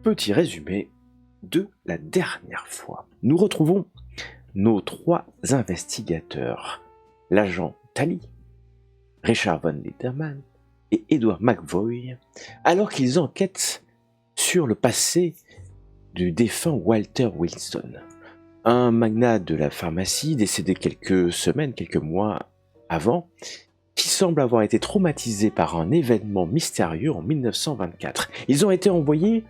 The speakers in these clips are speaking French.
petit résumé de la dernière fois. Nous retrouvons nos trois investigateurs, l'agent Tally, Richard Von Litterman et Edward McVoy, alors qu'ils enquêtent sur le passé du défunt Walter Wilson, un magnat de la pharmacie décédé quelques mois avant, qui semble avoir été traumatisé par un événement mystérieux en 1924. Ils ont été envoyés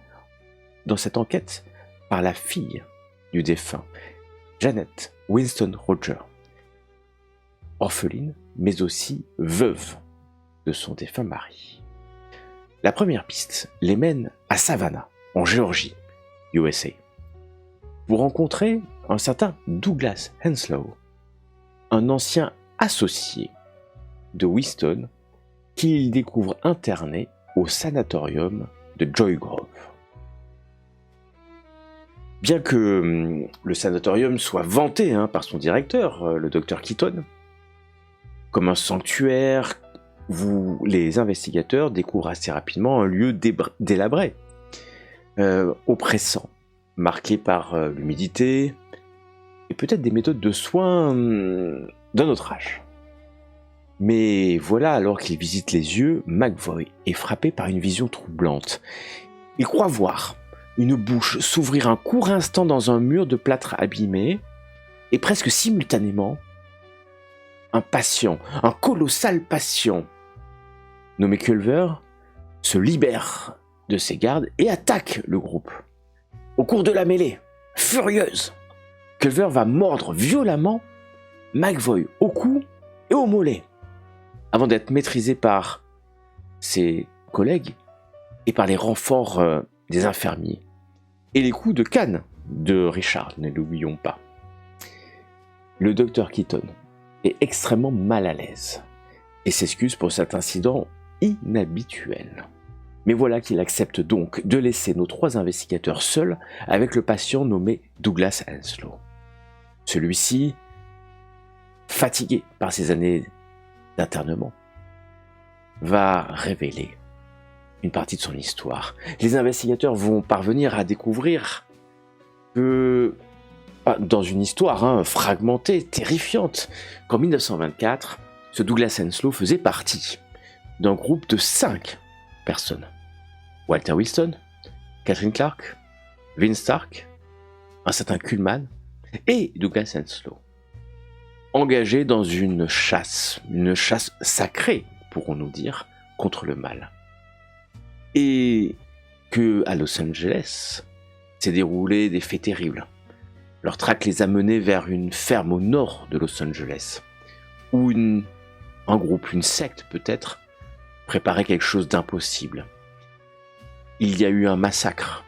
dans cette enquête par la fille du défunt, Janet Winston Roger, orpheline, mais aussi veuve de son défunt mari. La première piste les mène à Savannah, en Géorgie, USA. Vous rencontrez un certain Douglas Henslow, un ancien associé de Winston qu'il découvre interné au sanatorium de Joy Grove. Bien que le sanatorium soit vanté par son directeur, le docteur Keaton, comme un sanctuaire, les investigateurs découvrent assez rapidement un lieu délabré, oppressant, marqué par l'humidité et peut-être des méthodes de soins d'un autre âge. Mais voilà, alors qu'il visite les yeux, McVoy est frappé par une vision troublante. Il croit voir une bouche s'ouvrir un court instant dans un mur de plâtre abîmé, et presque simultanément, un patient, un colossal patient, nommé Culver, se libère de ses gardes et attaque le groupe. Au cours de la mêlée, furieuse, Culver va mordre violemment McVoy au cou et au mollet, avant d'être maîtrisé par ses collègues et par les renforts des infirmiers. Et les coups de canne de Richard, ne l'oublions pas. Le docteur Keaton est extrêmement mal à l'aise et s'excuse pour cet incident inhabituel. Mais voilà qu'il accepte donc de laisser nos trois investigateurs seuls avec le patient nommé Douglas Henslow. Celui-ci, fatigué par ses années d'internement, va révéler une partie de son histoire. Les investigateurs vont parvenir à découvrir que, dans une histoire fragmentée, terrifiante, qu'en 1924, ce Douglas Henslow faisait partie d'un groupe de 5 personnes. Walter Wilson, Catherine Clark, Vince Stark, un certain Kuhlman et Douglas Henslow, engagés dans une chasse sacrée, pourrons-nous dire, contre le mal. Et que, à Los Angeles, s'est déroulé des faits terribles. Leur traque les a menés vers une ferme au nord de Los Angeles, où un groupe, une secte peut-être, préparait quelque chose d'impossible. Il y a eu un massacre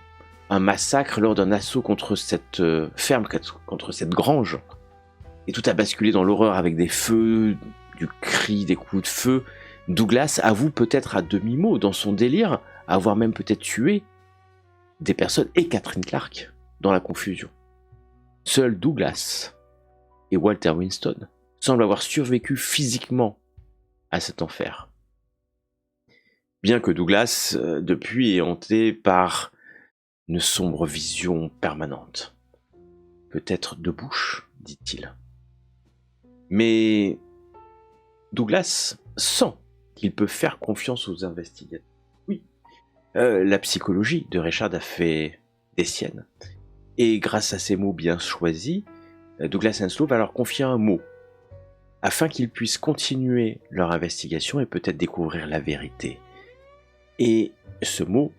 lors d'un assaut contre cette ferme, contre cette grange. Et tout a basculé dans l'horreur avec des feux, du cri, des coups de feu. Douglas avoue peut-être à demi-mot dans son délire avoir même peut-être tué des personnes et Catherine Clark dans la confusion. Seuls Douglas et Walter Winston semblent avoir survécu physiquement à cet enfer. Bien que Douglas, depuis, est hanté par une sombre vision permanente. Peut-être de bouche, dit-il. Mais Douglas sent qu'il peut faire confiance aux investigateurs. Oui, la psychologie de Richard a fait des siennes. Et grâce à ces mots bien choisis, Douglas Henslow va leur confier un mot, afin qu'ils puissent continuer leur investigation et peut-être découvrir la vérité. Et ce mot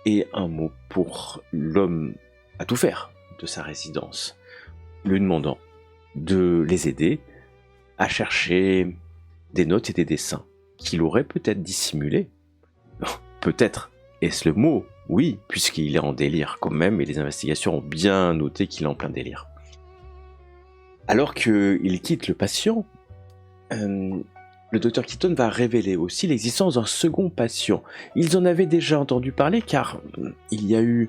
est un mot pour l'homme à tout faire de sa résidence, lui demandant de les aider à chercher des notes et des dessins qu'il aurait peut-être dissimulés. Peut-être est-ce le mot? Oui, puisqu'il est en délire quand même, et les investigations ont bien noté qu'il est en plein délire. Alors qu'il quitte le patient, le docteur Keaton va révéler aussi l'existence d'un second patient. Ils en avaient déjà entendu parler car il y a eu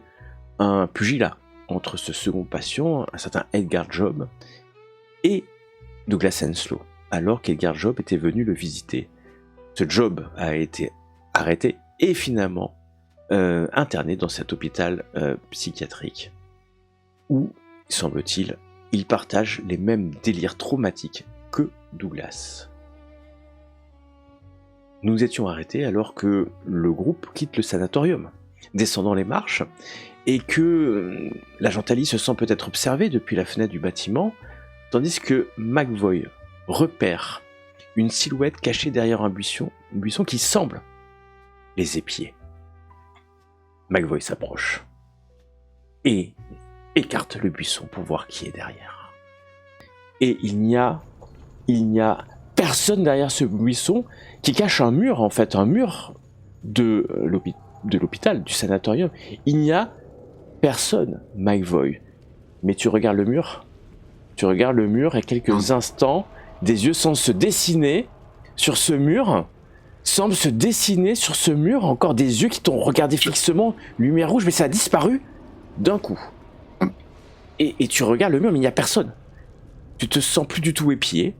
un pugilat entre ce second patient, un certain Edgar Job, et Douglas Henslow, alors qu'Edgar Job était venu le visiter. Ce Job a été arrêté et finalement interné dans cet hôpital psychiatrique où, semble-t-il, il partage les mêmes délires traumatiques que Douglas. Nous nous étions arrêtés alors que le groupe quitte le sanatorium, descendant les marches, et que l'agent Ali se sent peut-être observé depuis la fenêtre du bâtiment, tandis que McVoy repère une silhouette cachée derrière un buisson qui semble les épier. McVoy s'approche et écarte le buisson pour voir qui est derrière. Et il n'y a personne derrière ce buisson qui cache un mur, en fait, un mur de l'hôpital, du sanatorium. Il n'y a personne, McVoy. Mais tu regardes le mur et quelques instants, des yeux semblent se dessiner sur ce mur. Encore des yeux qui t'ont regardé fixement, lumière rouge, mais ça a disparu d'un coup. Et tu regardes le mur, mais il n'y a personne. Tu te sens plus du tout épié.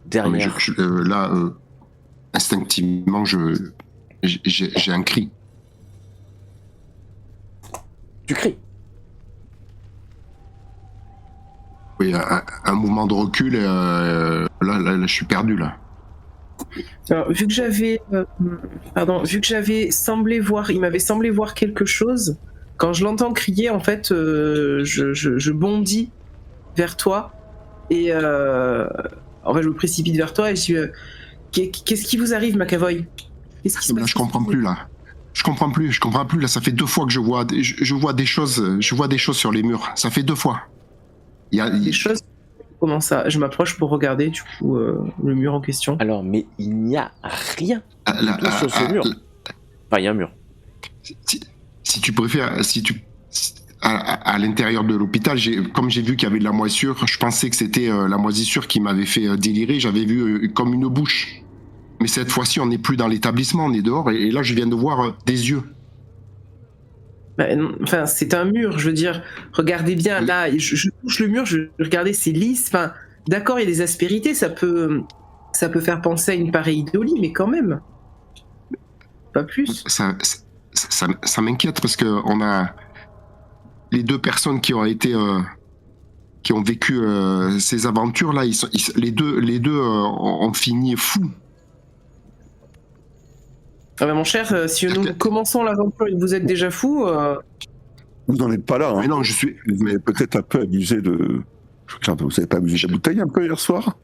Derrière. Là, instinctivement, j'ai un cri. Tu cries. Oui, un mouvement de recul, là, je suis perdu, là. Alors, vu que j'avais semblé voir, il m'avait semblé voir quelque chose. Quand je l'entends crier, en fait, je bondis vers toi et en fait, je me précipite vers toi et je dis qu'est-ce qui vous arrive, McAvoy? Qu'est-ce qui se passe? Je comprends plus là. Je comprends plus. Là, ça fait 2 fois que je vois des choses. Je vois des choses sur les murs. Ça fait 2 fois. Il y a des choses. Comment ça? Je m'approche pour regarder du coup le mur en question. Alors, mais il n'y a rien sur ce mur. Enfin, il y a un mur. Si tu préfères, à l'intérieur de l'hôpital, comme j'ai vu qu'il y avait de la moisissure, je pensais que c'était la moisissure qui m'avait fait délirer. J'avais vu comme une bouche. Mais cette fois-ci, on n'est plus dans l'établissement, on est dehors. Et là, je viens de voir des yeux. Enfin, c'est un mur, je veux dire. Regardez bien, là, je touche le mur, regardez, c'est lisse. Enfin, d'accord, il y a des aspérités, ça peut faire penser à une pareidolie, mais quand même. Pas plus. Ça m'inquiète parce que on a les 2 personnes qui ont vécu ces aventures là, les deux ont fini fous. Ah ben mon cher, si nous commençons l'aventure et que vous êtes déjà fou... Vous n'en êtes pas là, hein. Mais non, Mais peut-être un peu abusé de... Vous n'avez pas abusé de la bouteille un peu hier soir?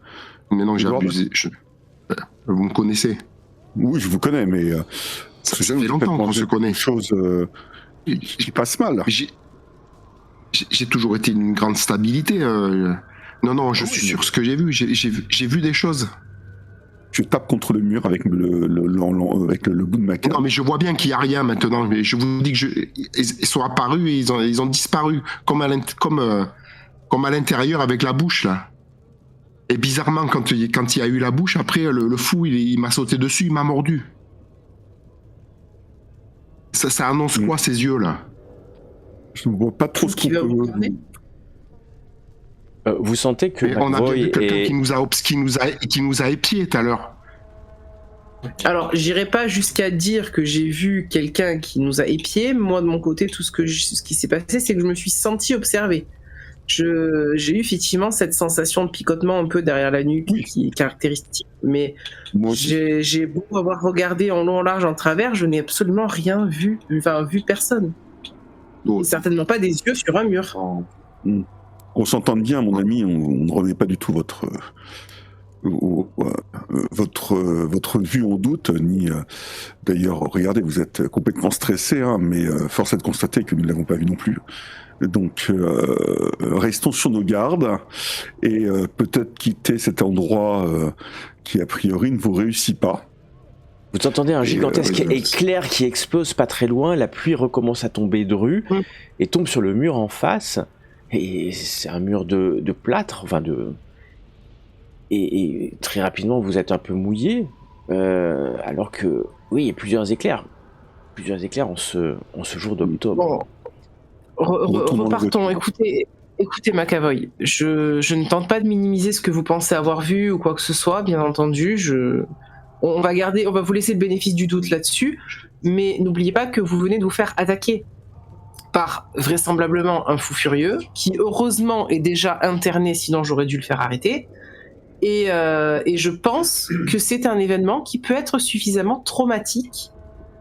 Mais non, j'ai abusé. Vous me connaissez. Oui, je vous connais, mais... ça fait longtemps qu'on se connaît. Chose qui passe mal. J'ai toujours été une grande stabilité. Non, je suis sur ce que j'ai vu. J'ai vu des choses. Je tape contre le mur avec le bout de ma canne. Non, mais je vois bien qu'il n'y a rien maintenant. Mais je vous dis que ils sont apparus et ils ont disparu. Comme à l'intérieur avec la bouche, là. Et bizarrement, quand il y a eu la bouche, après, le fou, il m'a sauté dessus, il m'a mordu. Ça annonce quoi, ces yeux-là? Je ne vois pas trop ce qu'on peut... Vous sentez que on a bien vu quelqu'un est... qui nous a épiés tout à l'heure. Alors, j'irai pas jusqu'à dire que j'ai vu quelqu'un qui nous a épiés. Moi, de mon côté, ce qui s'est passé, c'est que je me suis senti observé. J'ai eu effectivement cette sensation de picotement un peu derrière la nuque qui est caractéristique. Mais j'ai beau avoir regardé en long, en large, en travers, je n'ai absolument rien vu. Enfin, vu personne. Et certainement pas des yeux sur un mur. On s'entend bien, mon ami, on ne remet pas du tout votre vue en doute, ni d'ailleurs, regardez, vous êtes complètement stressé, hein, mais force est de constater que nous ne l'avons pas vu non plus. Donc, restons sur nos gardes et peut-être quitter cet endroit qui, a priori, ne vous réussit pas. Vous entendez un gigantesque éclair qui explose pas très loin, la pluie recommence à tomber de rue et tombe sur le mur en face. Et c'est un mur de plâtre, enfin et très rapidement vous êtes un peu mouillé, alors que oui, il y a plusieurs éclairs en ce jour d'octobre. Repartons. Écoutez, McAvoy, je ne tente pas de minimiser ce que vous pensez avoir vu ou quoi que ce soit, bien entendu. On va vous laisser le bénéfice du doute là-dessus, mais n'oubliez pas que vous venez de vous faire attaquer par vraisemblablement un fou furieux, qui heureusement est déjà interné, sinon j'aurais dû le faire arrêter. Et je pense que c'est un événement qui peut être suffisamment traumatique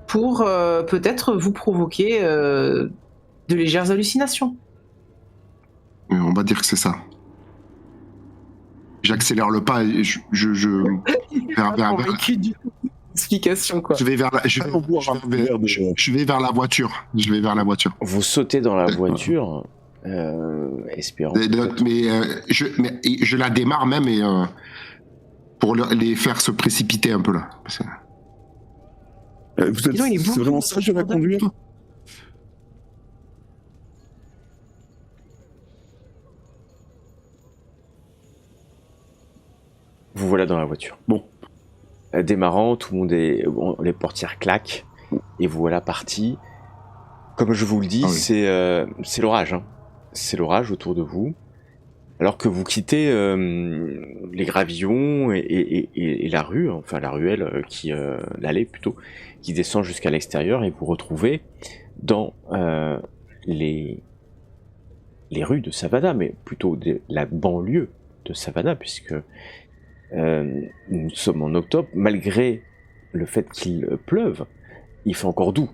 pour peut-être vous provoquer de légères hallucinations. On va dire que c'est ça. J'accélère le pas et je Explication quoi. je vais vers la voiture. Je vais vers la voiture. Vous sautez dans la voiture, espérant. Mais je la démarre même et pour les faire se précipiter un peu là. Vous êtes c'est vraiment sage de la conduire? Vous voilà dans la voiture. Bon. Démarrant, tout le monde est. Bon, les portières claquent, et vous voilà parti. Comme je vous le dis, c'est l'orage. Hein. C'est l'orage autour de vous. Alors que vous quittez les gravillons et la rue, enfin la ruelle, l'allée plutôt, qui descend jusqu'à l'extérieur, et vous retrouvez dans les rues de Savannah, mais plutôt la banlieue de Savannah, puisque nous sommes en octobre, malgré le fait qu'il pleuve, il fait encore doux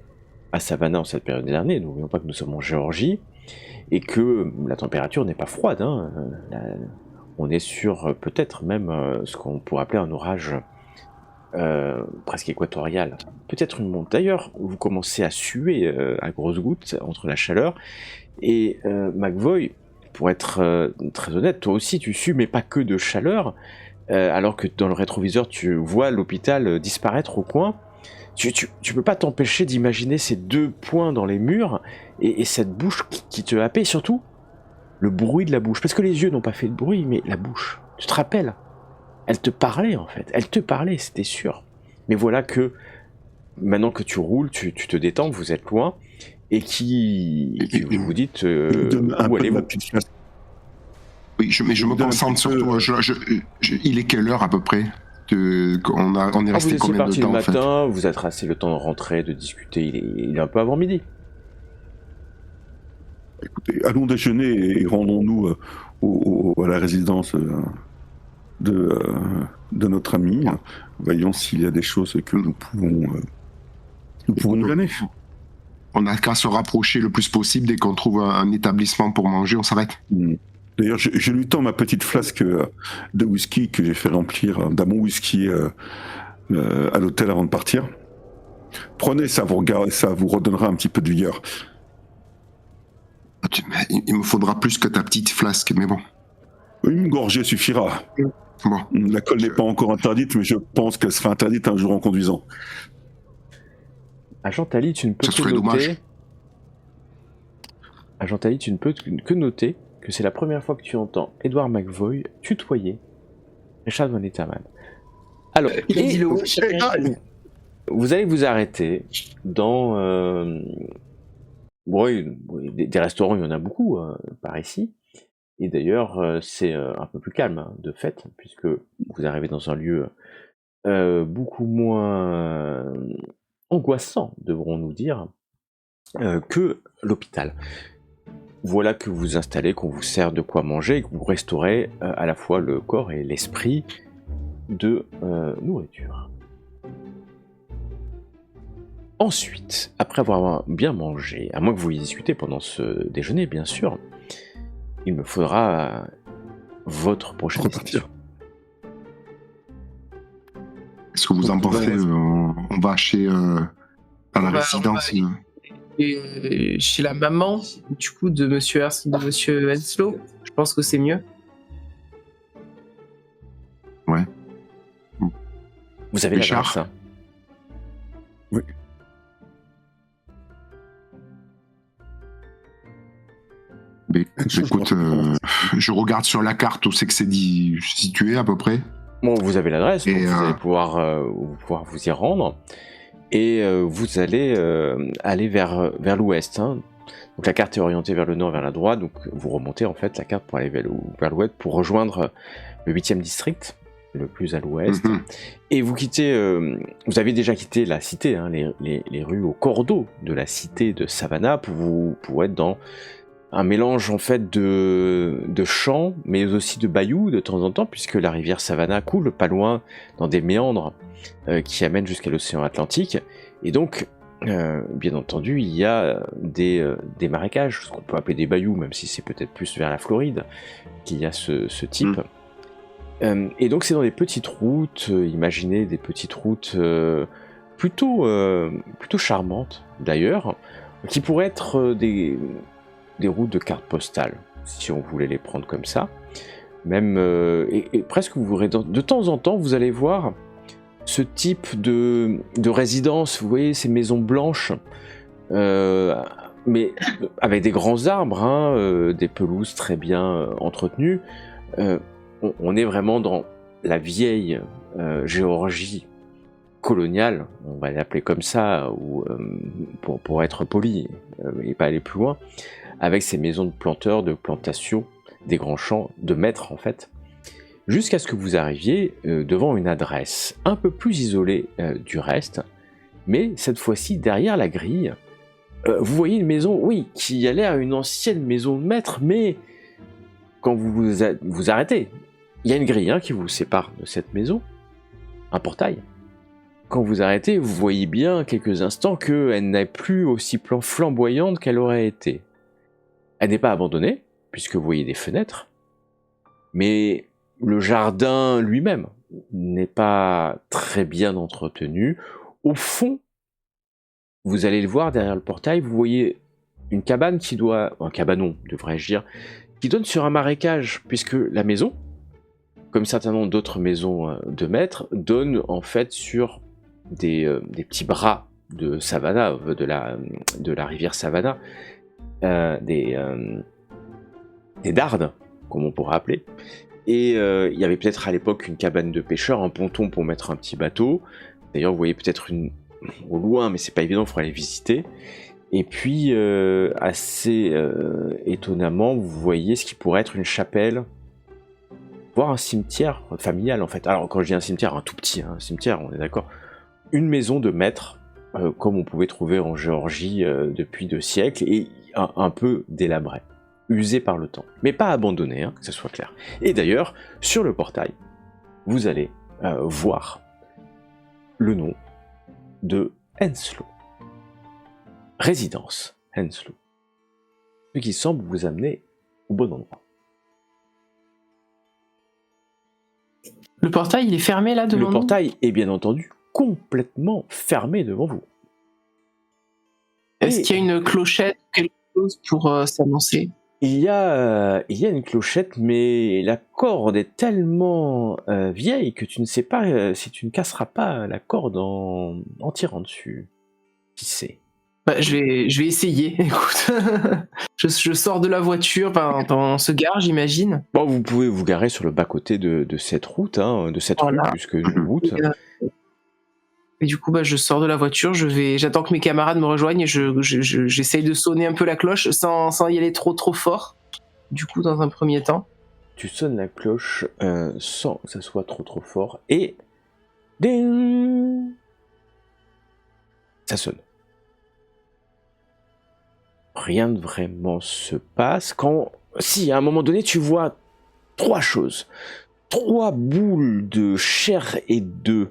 à Savannah en cette période de l'année. N'oublions pas que nous sommes en Géorgie et que la température n'est pas froide. Hein. On est sur peut-être même ce qu'on pourrait appeler un orage presque équatorial. Peut-être une monte. D'ailleurs, vous commencez à suer à grosses gouttes entre la chaleur. Et McVoy, pour être très honnête, toi aussi tu sues, mais pas que de chaleur. Alors que dans le rétroviseur, tu vois l'hôpital disparaître au coin. Tu peux pas t'empêcher d'imaginer ces deux points dans les murs et cette bouche qui te happait, et surtout le bruit de la bouche. Parce que les yeux n'ont pas fait de bruit, mais la bouche, tu te rappelles, elle te parlait en fait. Elle te parlait, c'était sûr. Mais voilà que maintenant que tu roules, tu te détends, vous êtes loin, et vous vous dites où allez-vous ? Oui, mais je me concentre surtout. Il est quelle heure à peu près? On est resté combien de temps le matin, vous êtes assez le temps de rentrer, de discuter, il est un peu avant midi. Écoutez, allons déjeuner et rendons-nous à la résidence de notre ami. Voyons s'il y a des choses que nous pouvons nous glaner. On n'a qu'à se rapprocher le plus possible. Dès qu'on trouve un établissement pour manger, on s'arrête. D'ailleurs, je lui tends ma petite flasque de whisky que j'ai fait remplir d'un bon whisky à l'hôtel avant de partir. Prenez, ça vous redonnera un petit peu de vigueur. Il me faudra plus que ta petite flasque, mais bon. Une gorgée suffira. Bon. La colle n'est pas encore interdite, mais je pense qu'elle sera interdite un jour en conduisant. Agent Tali, tu ne peux que noter... Agent Tali, tu ne peux que noter que c'est la première fois que tu entends Edward McVoy tutoyer Richard Von Etterman. Alors, vous allez vous arrêter dans des restaurants, il y en a beaucoup par ici, et d'ailleurs c'est un peu plus calme de fait, puisque vous arrivez dans un lieu beaucoup moins angoissant, devrons-nous dire, que l'hôpital. Voilà que vous vous installez, qu'on vous sert de quoi manger et que vous restaurez à la fois le corps et l'esprit de nourriture. Ensuite, après avoir bien mangé, à moins que vous y discutez pendant ce déjeuner, bien sûr, il me faudra votre prochaine destination. Est-ce que vous en pensez on va chez à la résidence chez la maman du coup de Monsieur Henslow. Je pense que c'est mieux. Ouais. Vous avez l'adresse, hein? Oui. Mais, écoute, je regarde sur la carte où c'est que c'est situé à peu près. Bon, vous avez l'adresse, donc vous allez pouvoir vous y rendre. Et vous allez aller vers l'ouest. Hein. Donc la carte est orientée vers le nord, vers la droite. Donc vous remontez en fait la carte pour aller vers l'ouest, pour rejoindre le 8e district. le plus à l'ouest. Mhm. Et vous quittez, vous avez déjà quitté la cité, hein, les rues au cordeau de la cité de Savannah pour être dans un mélange en fait de champs, mais aussi de bayous de temps en temps, puisque la rivière Savannah coule pas loin dans des méandres qui amènent jusqu'à l'océan Atlantique. Et donc, bien entendu, il y a des marécages, ce qu'on peut appeler des bayous, même si c'est peut-être plus vers la Floride qu'il y a ce type. Et donc c'est dans des petites routes, imaginez des petites routes plutôt charmantes d'ailleurs, qui pourraient être des routes de cartes postales, si on voulait les prendre comme ça. Même, et presque vous verrez, de temps en temps, vous allez voir ce type de résidence, vous voyez ces maisons blanches, mais avec des grands arbres, hein, des pelouses très bien entretenues. On est vraiment dans la vieille Géorgie coloniale, on va l'appeler comme ça, ou, pour être poli et pas aller plus loin, avec ces maisons de planteurs, de plantations, des grands champs, de maîtres en fait, jusqu'à ce que vous arriviez devant une adresse un peu plus isolée du reste, mais cette fois-ci derrière la grille, vous voyez une maison, oui, qui a l'air une ancienne maison de maître, mais quand vous arrêtez, il y a une grille hein, qui vous sépare de cette maison, un portail. Quand vous arrêtez, vous voyez bien quelques instants qu'elle n'est plus aussi flamboyante qu'elle aurait été. Elle n'est pas abandonnée, puisque vous voyez des fenêtres, mais le jardin lui-même n'est pas très bien entretenu. Au fond, vous allez le voir derrière le portail, vous voyez une cabane un cabanon, devrais-je dire, qui donne sur un marécage, puisque la maison, comme certains nombre d'autres maisons de maîtres, donne en fait sur des petits bras de Savannah, de la rivière Savannah, des dardes, comme on pourrait appeler. Et il y avait peut-être à l'époque une cabane de pêcheurs, un ponton pour mettre un petit bateau. D'ailleurs, vous voyez peut-être une au loin, mais c'est pas évident, il faudra aller visiter. Et puis, assez étonnamment, vous voyez ce qui pourrait être une chapelle, voire un cimetière familial en fait. Alors quand je dis un cimetière, un tout petit un cimetière, on est d'accord. Une maison de maître, comme on pouvait trouver en Géorgie depuis 2 siècles, et un peu délabré, usé par le temps, mais pas abandonné, hein, que ce soit clair. Et d'ailleurs, sur le portail, vous allez voir le nom de Henslow. Résidence Henslow. Ce qui semble vous amener au bon endroit. Le portail, il est fermé là devant nous ? Le portail est bien entendu complètement fermé devant vous. Est-ce qu'il y a une clochette ou quelque chose pour s'annoncer ? Il y a une clochette, mais la corde est tellement vieille que tu ne sais pas si tu ne casseras pas la corde en tirant dessus. Qui sait ? Bah, je vais essayer, écoute. je sors de la voiture, on se gare, j'imagine. Bon, vous pouvez vous garer sur le bas-côté de cette route, hein, de cette rue, plus qu'une route. Et du coup, je sors de la voiture, j'attends que mes camarades me rejoignent et j'essaye de sonner un peu la cloche sans y aller trop fort. Du coup, dans un premier temps. Tu sonnes la cloche sans que ça soit trop fort et... Ding ! Ça sonne. Rien de vraiment se passe quand... Si, à un moment donné, tu vois 3 choses. 3 boules de chair et de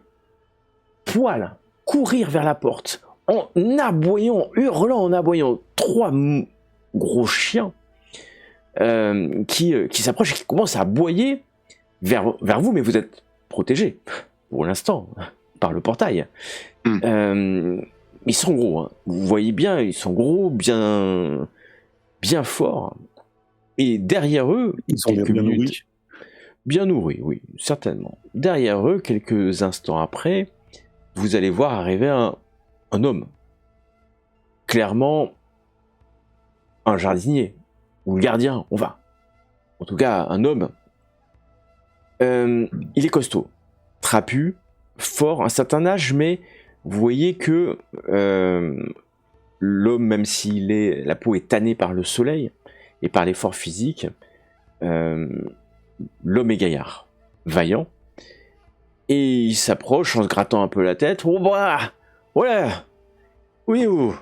poils courir vers la porte en aboyant, hurlant en aboyant. 3 gros chiens qui s'approchent et qui commencent à aboyer vers vous, mais vous êtes protégés pour l'instant par le portail. Ils sont gros, hein. Vous voyez bien, ils sont gros, bien forts. Et derrière eux, ils sont bien nourris. Bien nourris, oui, certainement. Derrière eux, quelques instants après, vous allez voir arriver un homme. Clairement, un jardinier, ou le gardien, on va. En tout cas, un homme. Il est costaud, trapu, fort, un certain âge, mais vous voyez que l'homme, même si la peau est tannée par le soleil et par l'effort physique, l'homme est gaillard, vaillant, Et il s'approche en se grattant un peu la tête. Oh bah, voilà. Oui, vous.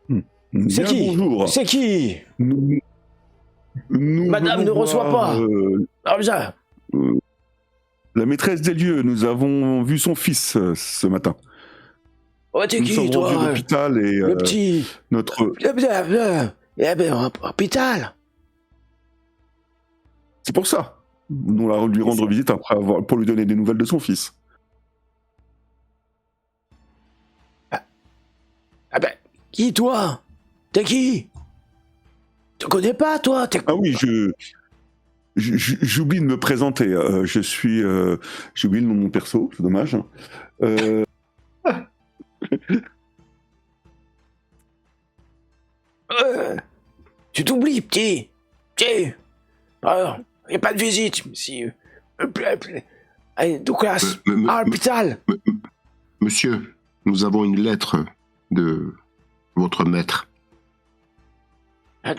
C'est Bien, qui? bonjour. C'est qui? Nous Madame venons ne reçoit voir, pas. Ah, ça. la maîtresse des lieux. Nous avons vu son fils ce matin. Oh, t'es Nous qui, sommes rendus à toi? l'hôpital et Le petit. notre... Eh ben, hôpital. C'est pour ça. Nous allons lui rendre visite après pour lui donner des nouvelles de son fils. Ah ben, qui, toi? T'es qui? Tu connais pas, toi? Ah oui, j'oublie de me présenter. Je suis... J'ai oublié le nom de mon perso, c'est dommage. Tu t'oublies, petit. Petit. Alors, y a pas de visite, monsieur. Allez, Douglas. À l'hôpital. Monsieur, nous avons une lettre de votre maître. Ah,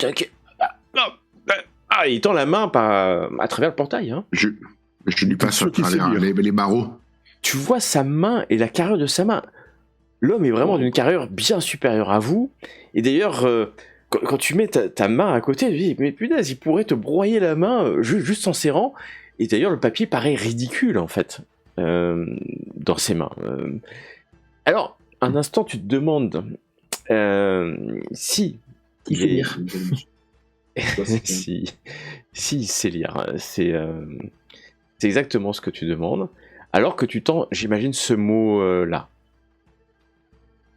il tend la main à travers le portail, hein. Je lui passe à sûr qu'il sait travers lire. les barreaux. Tu vois sa main et la carrure de sa main. L'homme est vraiment d'une carrure bien supérieure à vous. Et d'ailleurs, quand tu mets ta main à côté, tu dis, mais punaise, il pourrait te broyer la main juste en serrant. Et d'ailleurs, le papier paraît ridicule, en fait, dans ses mains. Alors, un instant, tu te demandes si... Il sait lire. si il sait lire. C'est exactement ce que tu demandes. Alors que tu tends, j'imagine, ce mot-là.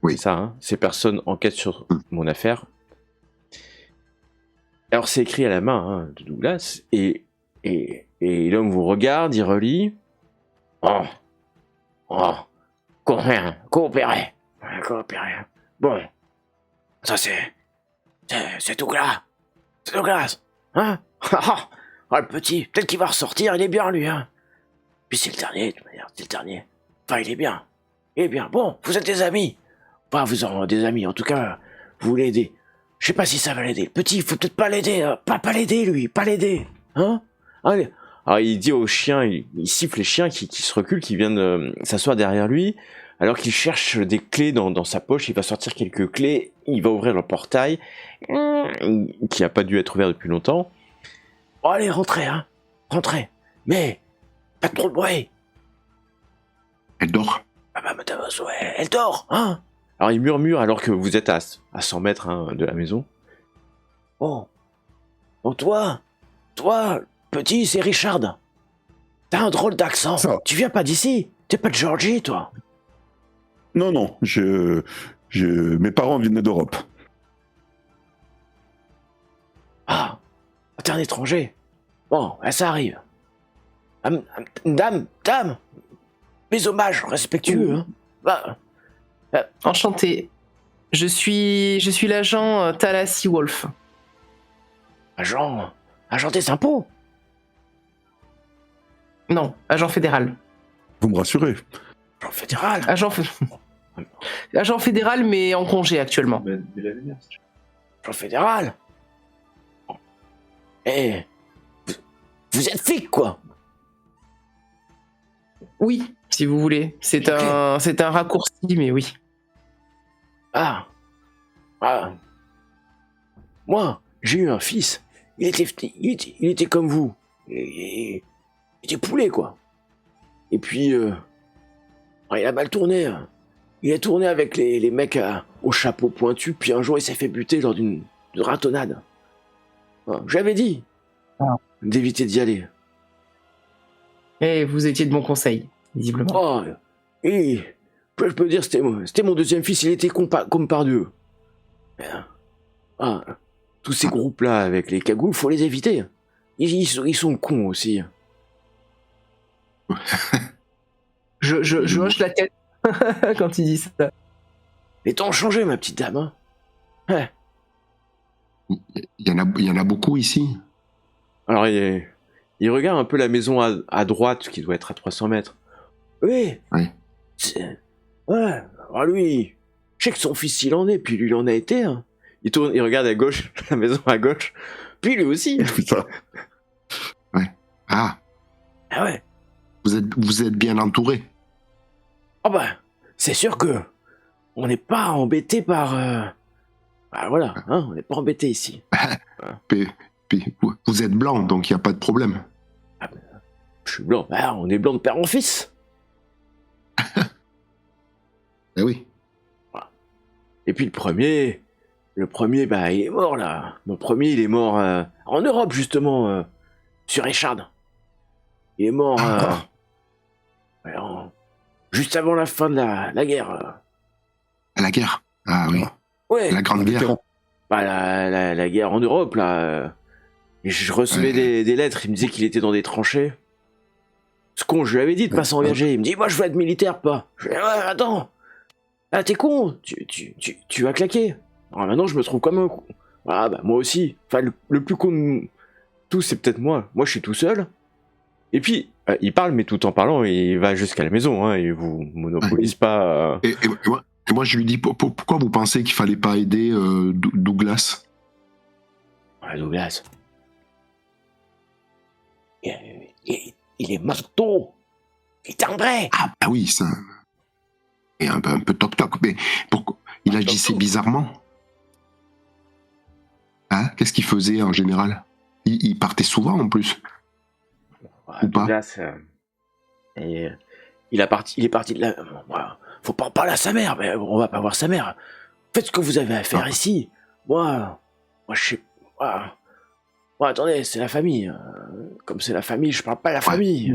Oui. C'est ça, hein. Ces personnes enquêtent sur mon affaire. Alors c'est écrit à la main, hein, de Douglas, et l'homme vous regarde, il relit. Oh, coopérer. Bon, ça c'est Douglas. C'est Douglas, hein? Ah, le petit, peut-être qu'il va ressortir, il est bien lui, hein. Puis c'est le dernier, de toute manière, c'est le dernier. Enfin, il est bien. Bon, vous êtes des amis. Enfin, vous en des amis, en tout cas, vous l'aidez. Je sais pas si ça va l'aider. Le petit, il faut peut-être pas l'aider. Pas l'aider, lui, pas l'aider. Hein? Allez. Alors, il dit aux chiens, il siffle les chiens qui se reculent, qui viennent s'asseoir derrière lui, alors qu'il cherche des clés dans sa poche. Il va sortir quelques clés, il va ouvrir le portail, qui a pas dû être ouvert depuis longtemps. Oh, allez, rentrez, hein. Rentrez. Mais, pas trop de bruit. Elle dort. Ah bah madame, ouais, elle dort, hein. Alors il murmure alors que vous êtes à 100 mètres, hein, de la maison. Oh, toi, petit, c'est Richard. T'as un drôle d'accent. Ça. Tu viens pas d'ici. T'es pas de Georgie, toi. Non, mes parents viennent d'Europe. Ah, t'es un étranger. Bon, ça arrive. Dame, mes hommages respectueux, hein. Bah, Enchanté. Je suis l'agent Talassi Wolf. agent des impôts. Non, agent fédéral. Vous me rassurez. Agent fédéral. Agent fédéral, mais en congé actuellement. Agent fédéral. Eh, vous êtes flic, quoi. Oui, si vous voulez. C'est un raccourci, mais oui. Ah. Moi, j'ai eu un fils. Il était comme vous. Il était poulet, quoi. Et puis, il a mal tourné. Hein. Il a tourné avec les mecs au chapeau pointu, puis un jour, il s'est fait buter lors d'une ratonnade. J'avais dit d'éviter d'y aller. Et vous étiez de bon conseil, visiblement. Oh, et je peux dire, c'était mon deuxième fils, il était comme par Dieu. Tous ces groupes-là avec les cagoules, faut les éviter. Ils sont cons aussi. Je hoche la tête quand il dit ça. Les temps ont changé, ma petite dame. Hein. Ouais. Il y en a beaucoup ici. Alors, il regarde un peu la maison à droite, qui doit être à 300 mètres. Oui. Oui. Ouais. Alors lui, je sais que son fils, il en est, puis lui, il en a été. Hein. Il regarde à gauche, la maison à gauche. Puis lui aussi. Putain. Ouais. Ah. Ah ouais. Vous êtes bien entouré. Oh bah, c'est sûr que on n'est pas embêté par... Bah voilà, hein, on n'est pas embêté ici. Puis, vous êtes blanc, donc il n'y a pas de problème. Je suis blanc. Bah, on est blanc de père en fils. Eh oui. Et puis le premier, bah, il est mort là. Mon premier, il est mort en Europe justement, sur Echard. Il est mort juste avant la fin de la guerre. La guerre. Ah oui. Ouais. La Grande Guerre. Bah, la guerre en Europe là. Et je recevais des lettres. Il me disait qu'il était dans des tranchées. Ce con, je lui avais dit de pas s'engager. Il me dit, moi je veux être militaire, pas. Je lui ai dit, ouais, attends. Ah, t'es con, tu vas claquer. Alors maintenant, je me trouve comme un con. Ah, bah, moi aussi. Enfin, le plus con de tous, c'est peut-être moi. Moi, je suis tout seul. Et puis, il parle, mais tout en parlant, il va jusqu'à la maison, hein, et vous monopolise pas. Et moi, je lui dis, pourquoi vous pensez qu'il fallait pas aider Douglas? Ouais, Douglas. Il est marteau. Il est timbré. Ah, bah oui, ça. Et un peu toc-toc, mais pourquoi il agissait bizarrement? Hein? Qu'est-ce qu'il faisait en général? Il partait souvent en plus. Ouais, Ou pas? Douglas, il est parti de là. Faut pas en parler à sa mère, mais on va pas voir sa mère. Faites ce que vous avez à faire ici. Moi, je sais. Moi, attendez, c'est la famille. Comme c'est la famille, je parle pas de la famille.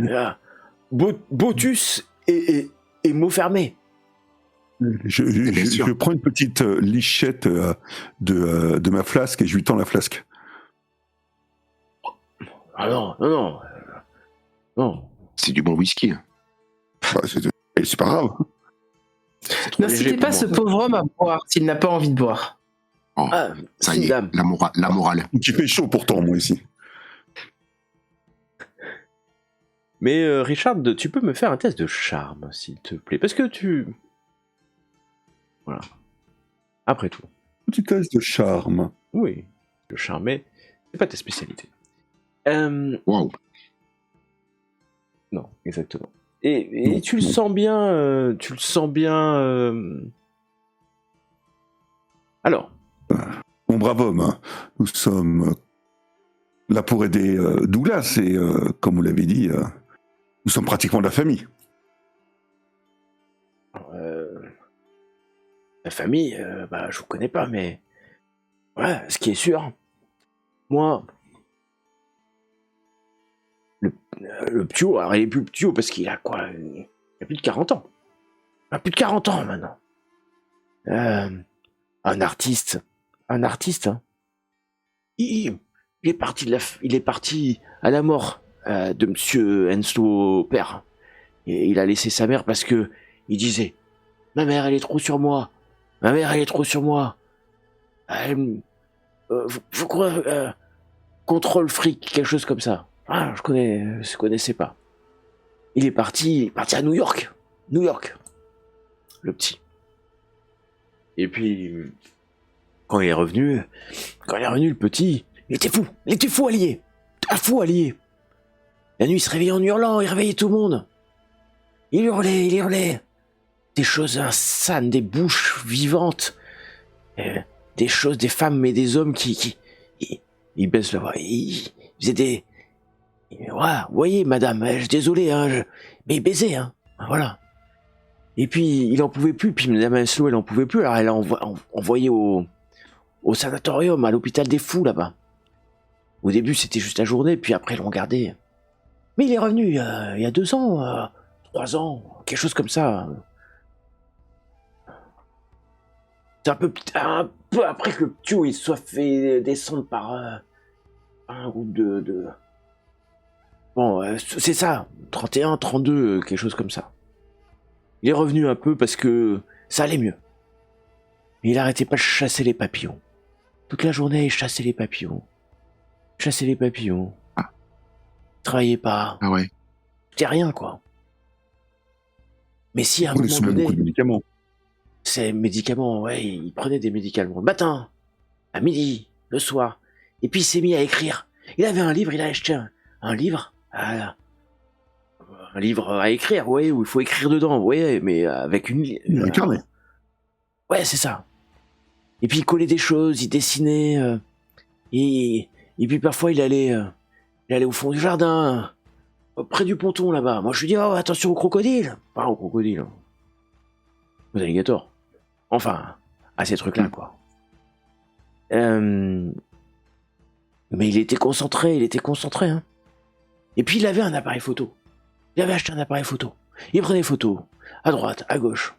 Botus et mots fermés. Je prends une petite lichette de ma flasque et je lui tends la flasque. Ah non. C'est du bon whisky. Bah, c'est pas grave. N'incitez pas ce pauvre homme à boire s'il n'a pas envie de boire. Oh, ça y est, dame. la morale. Il fait chaud pourtant, moi, ici. Mais Richard, tu peux me faire un test de charme, s'il te plaît. Parce que tu... Voilà. Après tout. Petit test de charme. Oui, le charmer, c'est pas ta spécialité. Waouh. Non, exactement. Et tu le sens bien... Alors. Mon brave homme, hein, nous sommes là pour aider Douglas et, comme vous l'avez dit, nous sommes pratiquement de la famille. La famille, je vous connais pas, mais... Ouais, ce qui est sûr, moi... Le Ptio, alors il est plus Ptio parce qu'il a quoi? Il a plus de 40 ans. Il a plus de 40 ans maintenant. Un artiste, hein. Il est parti à la mort de Monsieur Enslo père. Et il a laissé sa mère parce que il disait, ma mère elle est trop sur moi. Faut quoi, contrôle fric, quelque chose comme ça. Ah, je connaissais pas. Il est parti à New York, le petit. Et puis, quand il est revenu, le petit, il était fou allié. La nuit, il se réveillait en hurlant, il réveillait tout le monde. Il hurlait. Des choses insanes, des bouches vivantes, des choses, des femmes et des hommes qui ils baissent la voix. Ils faisaient des... Ouais, vous voyez, madame, je suis désolé, hein, mais il baisait, hein, voilà. Et puis, il en pouvait plus, puis madame Enslo, elle en pouvait plus, alors elle a envoyé au sanatorium, à l'hôpital des fous, là-bas. Au début, c'était juste la journée, puis après, ils l'ont gardé. Mais il est revenu il y a 2 ans, 3 ans, quelque chose comme ça. C'est un peu après que le Ptio, il soit fait descendre par un groupe de... Bon, c'est ça, 31, 32, quelque chose comme ça. Il est revenu un peu parce que ça allait mieux. Mais il arrêtait pas de chasser les papillons. Toute la journée, il chassait les papillons. Il travaillait pas. Ah ouais. C'était rien, quoi. Mais si à un On est moment sous donné... beaucoup de médicaments. Ces médicaments, ouais, il prenait des médicaments. Le matin, à midi, le soir. Et puis il s'est mis à écrire. Il avait un livre, il a acheté un livre. un livre à écrire, ouais, où il faut écrire dedans, ouais, mais avec Un carnet. Ouais, c'est ça. Et puis il collait des choses, il dessinait, et puis parfois il allait au fond du jardin, près du ponton là-bas. Moi je lui dis, oh attention au crocodile. Pas au crocodile. Aux alligators. Enfin, à ces trucs-là, quoi. Mais il était concentré, hein. Et puis il avait un appareil photo. Il avait acheté un appareil photo. Il prenait des photos, à droite, à gauche.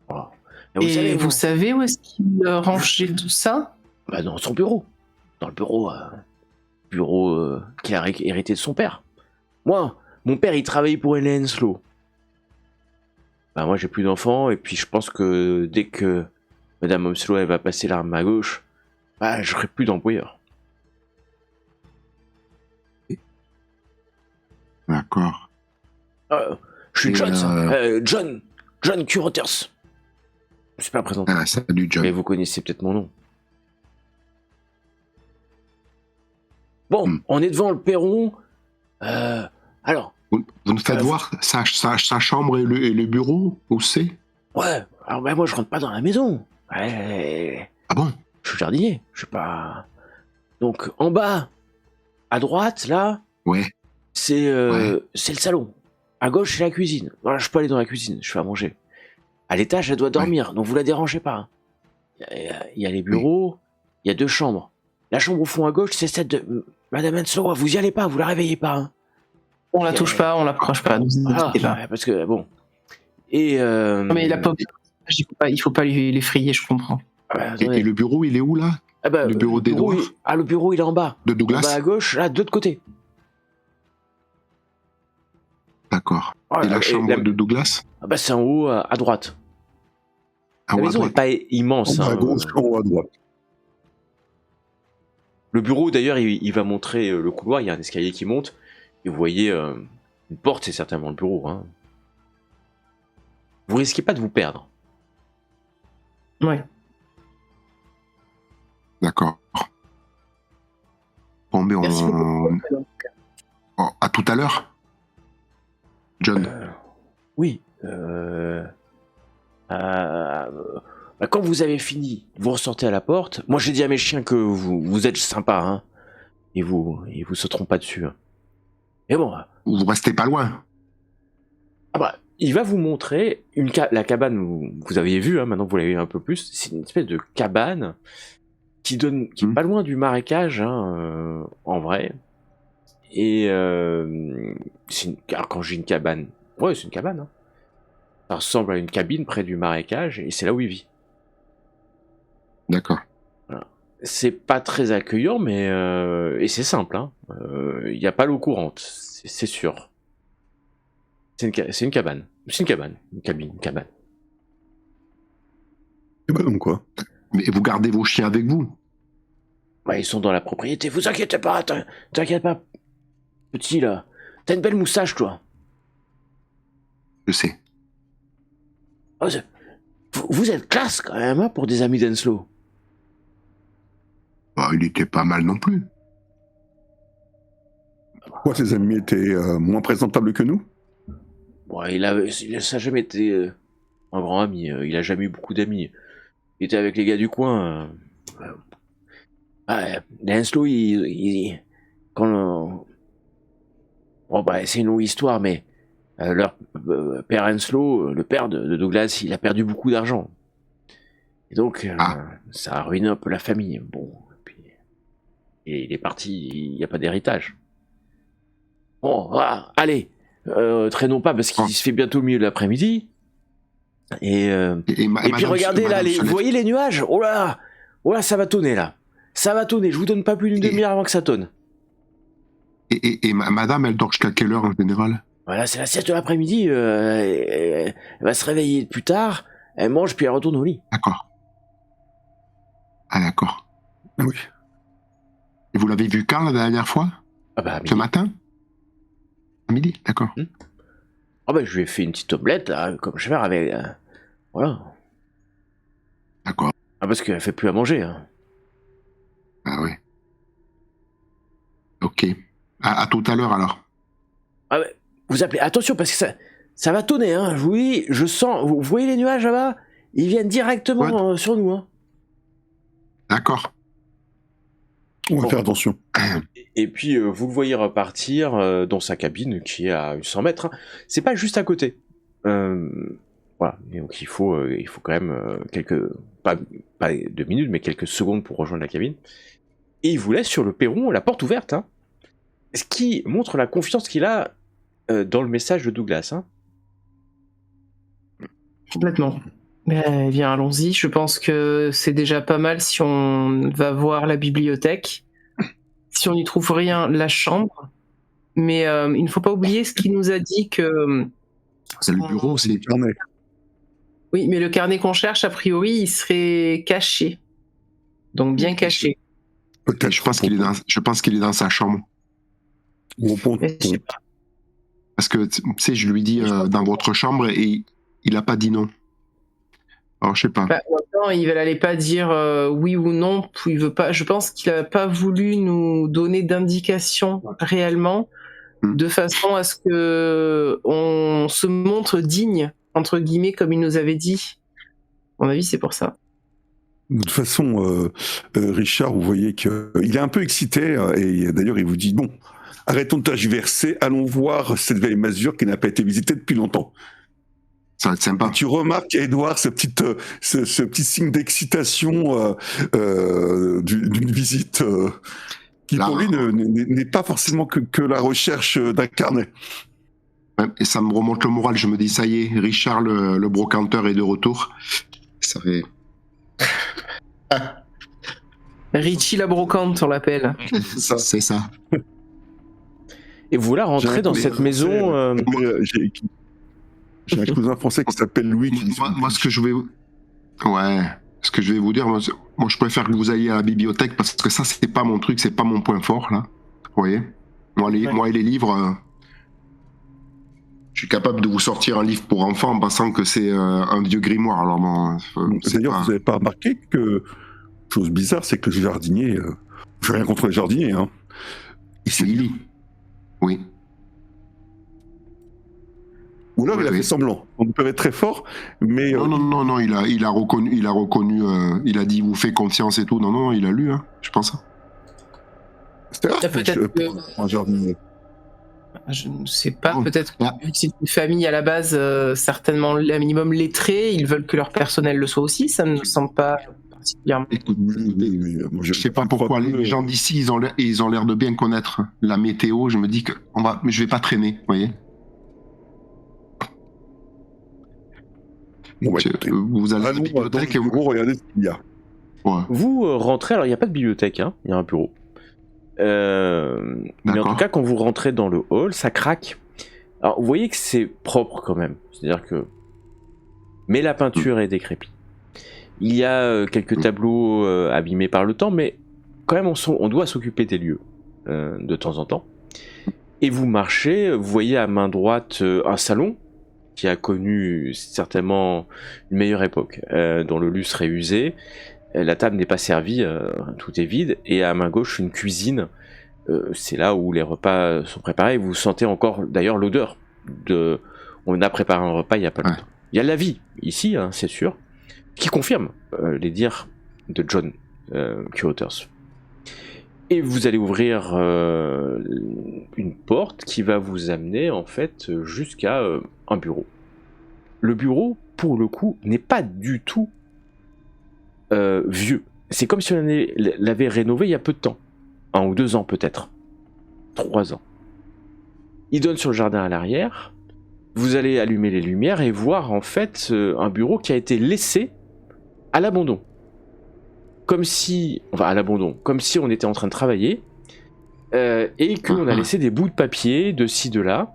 Voilà. Et vous savez où est-ce qu'il rangeait tout ça? Bah dans son bureau. Dans le bureau, qu'il a hérité de son père. Moi, mon père, il travaillait pour Hélène Henslow. Bah moi, j'ai plus d'enfants, et puis je pense que dès que Madame Henslow, elle va passer l'arme à gauche, bah j'aurai plus d'employeur. D'accord. Je suis Et, John, John Curaters. Je me suis pas présenté. Ah, salut John. Mais vous connaissez peut-être mon nom. Bon, on est devant le perron. Alors. Vous nous faites voir sa chambre et le bureau, où c'est? Ouais, alors bah, moi je rentre pas dans la maison. Ouais. Ah bon? Je suis jardinier, je sais pas. Donc en bas, à droite, là, Ouais. c'est le salon. À gauche, c'est la cuisine. Voilà, je peux aller dans la cuisine, je fais à manger. À l'étage, elle doit dormir, donc vous la dérangez pas. Il y a les bureaux, il y a 2 chambres. La chambre au fond à gauche, c'est celle de Madame Henslow. Vous y allez pas, vous la réveillez pas. Hein. On la touche pas, on l'approche pas. Parce que bon. Et non, mais la pauvre, il faut pas l'effrayer, je comprends. Et le bureau, il est où là? Le bureau d'Edouard? Le bureau, il est en bas. De Douglas? En bas à gauche, là, de l'autre côté. D'accord. Et la chambre de Douglas? C'est en haut, à droite. La maison n'est pas immense. En haut à gauche, en haut à droite. Le bureau, d'ailleurs, il va montrer le couloir. Il y a un escalier qui monte. Et vous voyez une porte, c'est certainement le bureau. Hein. Vous risquez pas de vous perdre. Ouais. D'accord. Bon, mais Merci beaucoup. à tout à l'heure, John. Oui. Quand vous avez fini, vous ressortez à la porte. Moi, j'ai dit à mes chiens que vous êtes sympa, hein. Ils vous sauteront pas dessus. Hein. Mais bon. Vous restez pas loin. Il va vous montrer la cabane. Vous aviez vu, hein, maintenant que vous l'avez vu un peu plus. C'est une espèce de cabane qui est pas loin du marécage, hein, en vrai. Et alors quand j'ai une cabane, ouais, c'est une cabane. Hein. Ça ressemble à une cabine près du marécage, et c'est là où il vit. D'accord. Voilà. C'est pas très accueillant, mais et c'est simple. Hein. Il n'y a pas l'eau courante, c'est sûr. C'est une cabane. C'est une cabane. Une cabane. Donc quoi? Mais vous gardez vos chiens avec vous? Ils sont dans la propriété. Vous inquiétez pas, t'inquiète pas. Petit, là. T'as une belle moustache, toi. Je sais. Oh, vous êtes classe, quand même, hein, pour des amis d'Henslow. Il était pas mal non plus. Pourquoi tes amis étaient moins présentables que nous? Ça n'a jamais été un grand ami. Il a jamais eu beaucoup d'amis. Il était avec les gars du coin. Les Henslow, c'est une longue histoire, mais leur père Henslow, le père de Douglas, il a perdu beaucoup d'argent. Et donc, ça a ruiné un peu la famille. Bon, et il est parti, il n'y a pas d'héritage. Bon, voilà, allez, traînons pas parce qu'il se fait bientôt le milieu de l'après-midi. Et puis regardez là, vous voyez les nuages? Oh là, ça va tonner là. Ça va tonner, je vous donne pas plus d'une demi-heure avant que ça tonne. Et madame, elle dort jusqu'à quelle heure en général? Voilà, c'est la sieste de l'après-midi. Elle va se réveiller plus tard, elle mange puis elle retourne au lit. D'accord. Ah d'accord. Oui. Et vous l'avez vu quand la dernière fois? Ce matin? À midi, d'accord. Je lui ai fait une petite omelette, là, comme je fais avec... voilà. D'accord. Parce qu'elle fait plus à manger. Hein. Ah oui. Ok. À tout à l'heure alors. Ah ouais, vous appelez, attention parce que ça va tonner, hein. Je vous dis, je sens, vous voyez les nuages là-bas? Ils viennent directement sur nous, hein. D'accord. On va Bon. faire attention. Et puis vous le voyez repartir dans sa cabine qui est à 100 mètres. Hein. C'est pas juste à côté. Voilà. Et donc il faut quand même pas 2 minutes, mais quelques secondes pour rejoindre la cabine. Et il vous laisse sur le perron, la porte ouverte. Hein. Ce qui montre la confiance qu'il a dans le message de Douglas. Hein. Complètement. Eh bien, allons-y. Je pense que c'est déjà pas mal si on va voir la bibliothèque. Si on n'y trouve rien, la chambre. Mais il ne faut pas oublier ce qu'il nous a dit que... C'est le bureau, c'est... Carnet. Oui, mais le carnet qu'on cherche, a priori, il serait caché. Donc bien caché. Peut-être. Je pense qu'il est dans sa chambre. Gros pont. Mais je sais pas. Parce que, tu sais, je lui dis dans votre chambre et il a pas dit non. Alors, je sais pas. Bah, maintenant, il n'allait pas dire oui ou non. Il veut pas. Je pense qu'il n'a pas voulu nous donner d'indications réellement, de façon à ce que on se montre digne, entre guillemets, comme il nous avait dit. À mon avis, c'est pour ça. De toute façon, Richard, vous voyez qu'il est un peu excité, et d'ailleurs il vous dit, bon, arrêtons de tergiverser, allons voir cette vieille masure qui n'a pas été visitée depuis longtemps. Ça va être sympa. Et tu remarques, Edouard, ce petit signe d'excitation d'une visite qui Là, pour lui n'est pas forcément que la recherche d'un carnet. Ouais, et ça me remonte le moral. Je me dis, ça y est, Richard, le brocanteur, est de retour. Ça fait... Richie la brocante, on l'appelle. C'est ça. Et vous là rentrez dans cette maison. J'ai un cousin français qui s'appelle Louis. Moi, ce que je vais vous dire, moi, je préfère que vous alliez à la bibliothèque parce que ça, c'est pas mon truc, c'est pas mon point fort, là. Vous voyez? Moi et les livres, je suis capable de vous sortir un livre pour enfants en pensant que c'est un vieux grimoire. Alors, bon, d'ailleurs, vous n'avez pas remarqué que, chose bizarre, c'est que le jardinier, je n'ai rien contre les jardiniers, hein. C'est Lily. Oui. Ou alors il a fait semblant. On peut être très fort, mais non, il a reconnu, il a dit vous fait confiance et tout. Non, il a lu, hein, je pense. C'était rare pour un jardinier. Je ne sais pas, peut-être que vu que c'est une famille à la base, certainement un minimum lettrée, ils veulent que leur personnel le soit aussi, ça ne me semble pas particulièrement. Écoute, je sais pas pourquoi les gens d'ici, ils ont l'air de bien connaître la météo. Je me dis que je vais pas traîner, vous voyez. Bon, bah, vous allez à la bibliothèque et vous regardez ce qu'il y a. Ouais. Vous rentrez, alors il n'y a pas de bibliothèque, hein, il y a un bureau. Mais en tout cas, quand vous rentrez dans le hall, ça craque. Alors vous voyez que c'est propre quand même, c'est-à-dire que... Mais la peinture est décrépite. Il y a quelques tableaux abîmés par le temps, mais quand même on doit s'occuper des lieux de temps en temps. Et vous marchez, vous voyez à main droite un salon qui a connu certainement une meilleure époque, dont le lustre est usé, la table n'est pas servie, tout est vide, et à main gauche une cuisine, c'est là où les repas sont préparés, vous sentez encore d'ailleurs l'odeur de... On a préparé un repas il n'y a pas longtemps. Il y a la vie ici, hein, c'est sûr, qui confirme les dires de John Curators. Et vous allez ouvrir une porte qui va vous amener en fait jusqu'à un bureau. Le bureau, pour le coup, n'est pas du tout vieux. C'est comme si on l'avait rénové il y a peu de temps. 1 ou 2 ans peut-être. 3 ans. Il donne sur le jardin à l'arrière. Vous allez allumer les lumières et voir en fait un bureau qui a été laissé à l'abandon. Comme si on était en train de travailler et qu'on a laissé des bouts de papier de ci, de là.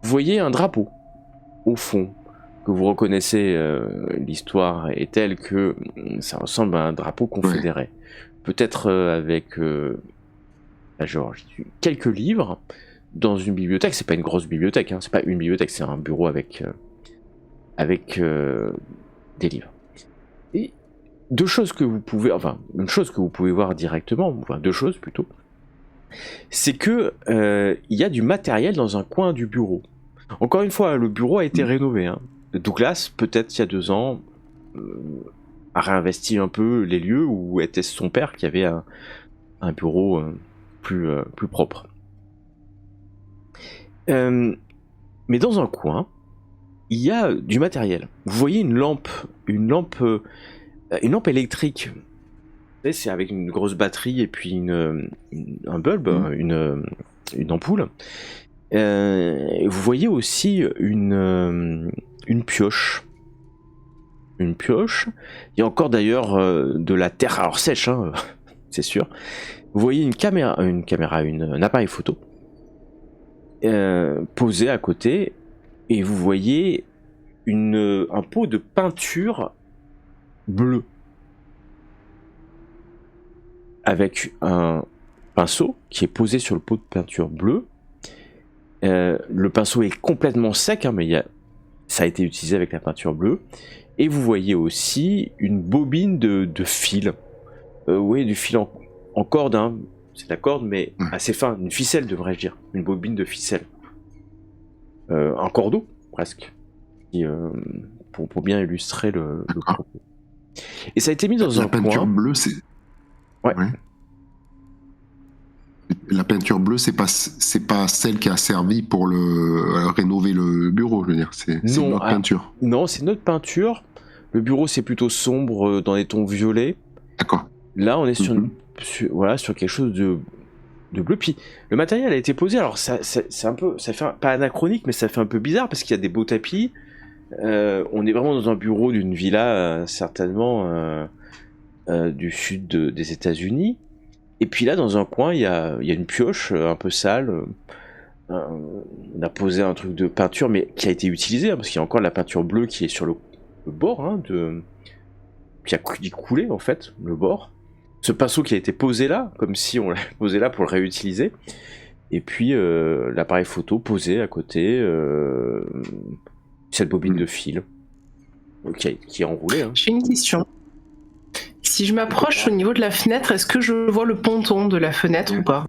Vous voyez un drapeau au fond que vous reconnaissez, l'histoire est telle que ça ressemble à un drapeau confédéré. Peut-être avec quelques livres dans une bibliothèque. C'est pas une grosse bibliothèque, hein, c'est pas une bibliothèque, c'est un bureau avec des livres. Et une chose que vous pouvez voir directement, enfin 2 choses plutôt, c'est que il y a du matériel dans un coin du bureau. Encore une fois, le bureau a été rénové. Hein. Douglas, peut-être il y a 2 ans, a réinvesti un peu les lieux où était son père qui avait un bureau plus propre. Mais dans un coin, il y a du matériel. Vous voyez une lampe électrique. Vous savez, c'est avec une grosse batterie et puis un bulbe, une ampoule. Vous voyez aussi une pioche. Une pioche. Il y a encore d'ailleurs de la terre, alors sèche, hein, c'est sûr. Vous voyez un appareil photo posé à côté, et vous voyez un pot de peinture bleue avec un pinceau qui est posé sur le pot de peinture bleue. Le pinceau est complètement sec, hein, mais ça a été utilisé avec la peinture bleue. Et vous voyez aussi une bobine de fil. Oui, du fil en corde, hein. C'est de la corde, mais assez fin. Une ficelle, devrais-je dire. Une bobine de ficelle. Un cordeau, presque. Pour bien illustrer le propos. Et ça a été mis dans un coin. La peinture bleue, c'est... Ouais. La peinture bleue, c'est pas celle qui a servi pour rénover le bureau, je veux dire. C'est notre peinture. Non, c'est notre peinture. Le bureau, c'est plutôt sombre, dans des tons violets. D'accord. Là, on est sur quelque chose de bleu. Puis le matériel a été posé. Alors c'est un peu, ça fait pas anachronique, mais ça fait un peu bizarre parce qu'il y a des beaux tapis. On est vraiment dans un bureau d'une villa, certainement du sud des États-Unis. Et puis là, dans un coin, il y a une pioche un peu sale. On a posé un truc de peinture, mais qui a été utilisé, hein, parce qu'il y a encore de la peinture bleue qui est sur le bord, hein, qui a coulé en fait, le bord. Ce pinceau qui a été posé là, comme si on l'avait posé là pour le réutiliser. Et puis l'appareil photo posé à côté, cette bobine de fil qui est enroulée. Hein. J'ai une question. Si je m'approche au niveau de la fenêtre, est-ce que je vois le ponton de la fenêtre ou pas ?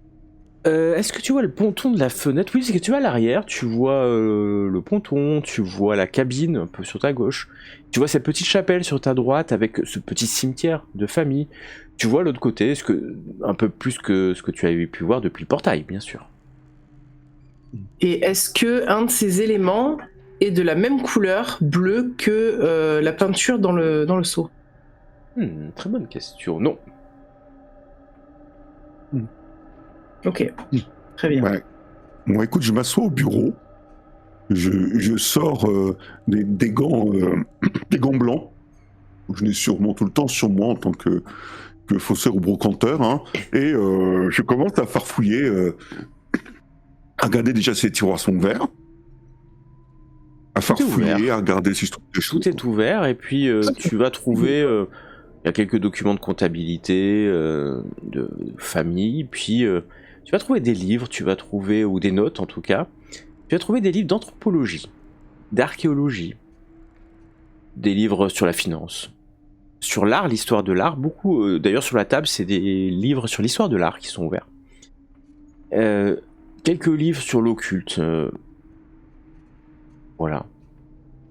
Est-ce que tu vois le ponton de la fenêtre ? Oui, c'est que tu vas à l'arrière, tu vois le ponton, tu vois la cabine un peu sur ta gauche, tu vois cette petite chapelle sur ta droite avec ce petit cimetière de famille. Tu vois l'autre côté, un peu plus que ce que tu avais pu voir depuis le portail, bien sûr. Et est-ce que un de ces éléments est de la même couleur bleue que la peinture dans le seau ? Très bonne question. Non. Ok, très bien. Ouais. Bon, écoute, je m'assois au bureau. Je sors des gants blancs. Je n'ai sûrement tout le temps sur moi en tant que faussaire ou brocanteur. Hein, et je commence à farfouiller, à regarder déjà si les tiroirs sont ouverts. À farfouiller, à regarder si je trouve des choses. Tout est ouvert et puis tu vas trouver... il y a quelques documents de comptabilité, de famille, puis tu vas trouver des livres, ou des notes en tout cas, tu vas trouver des livres d'anthropologie, d'archéologie, des livres sur la finance, sur l'art, l'histoire de l'art, beaucoup, d'ailleurs sur la table c'est des livres sur l'histoire de l'art qui sont ouverts. Quelques livres sur l'occulte, voilà.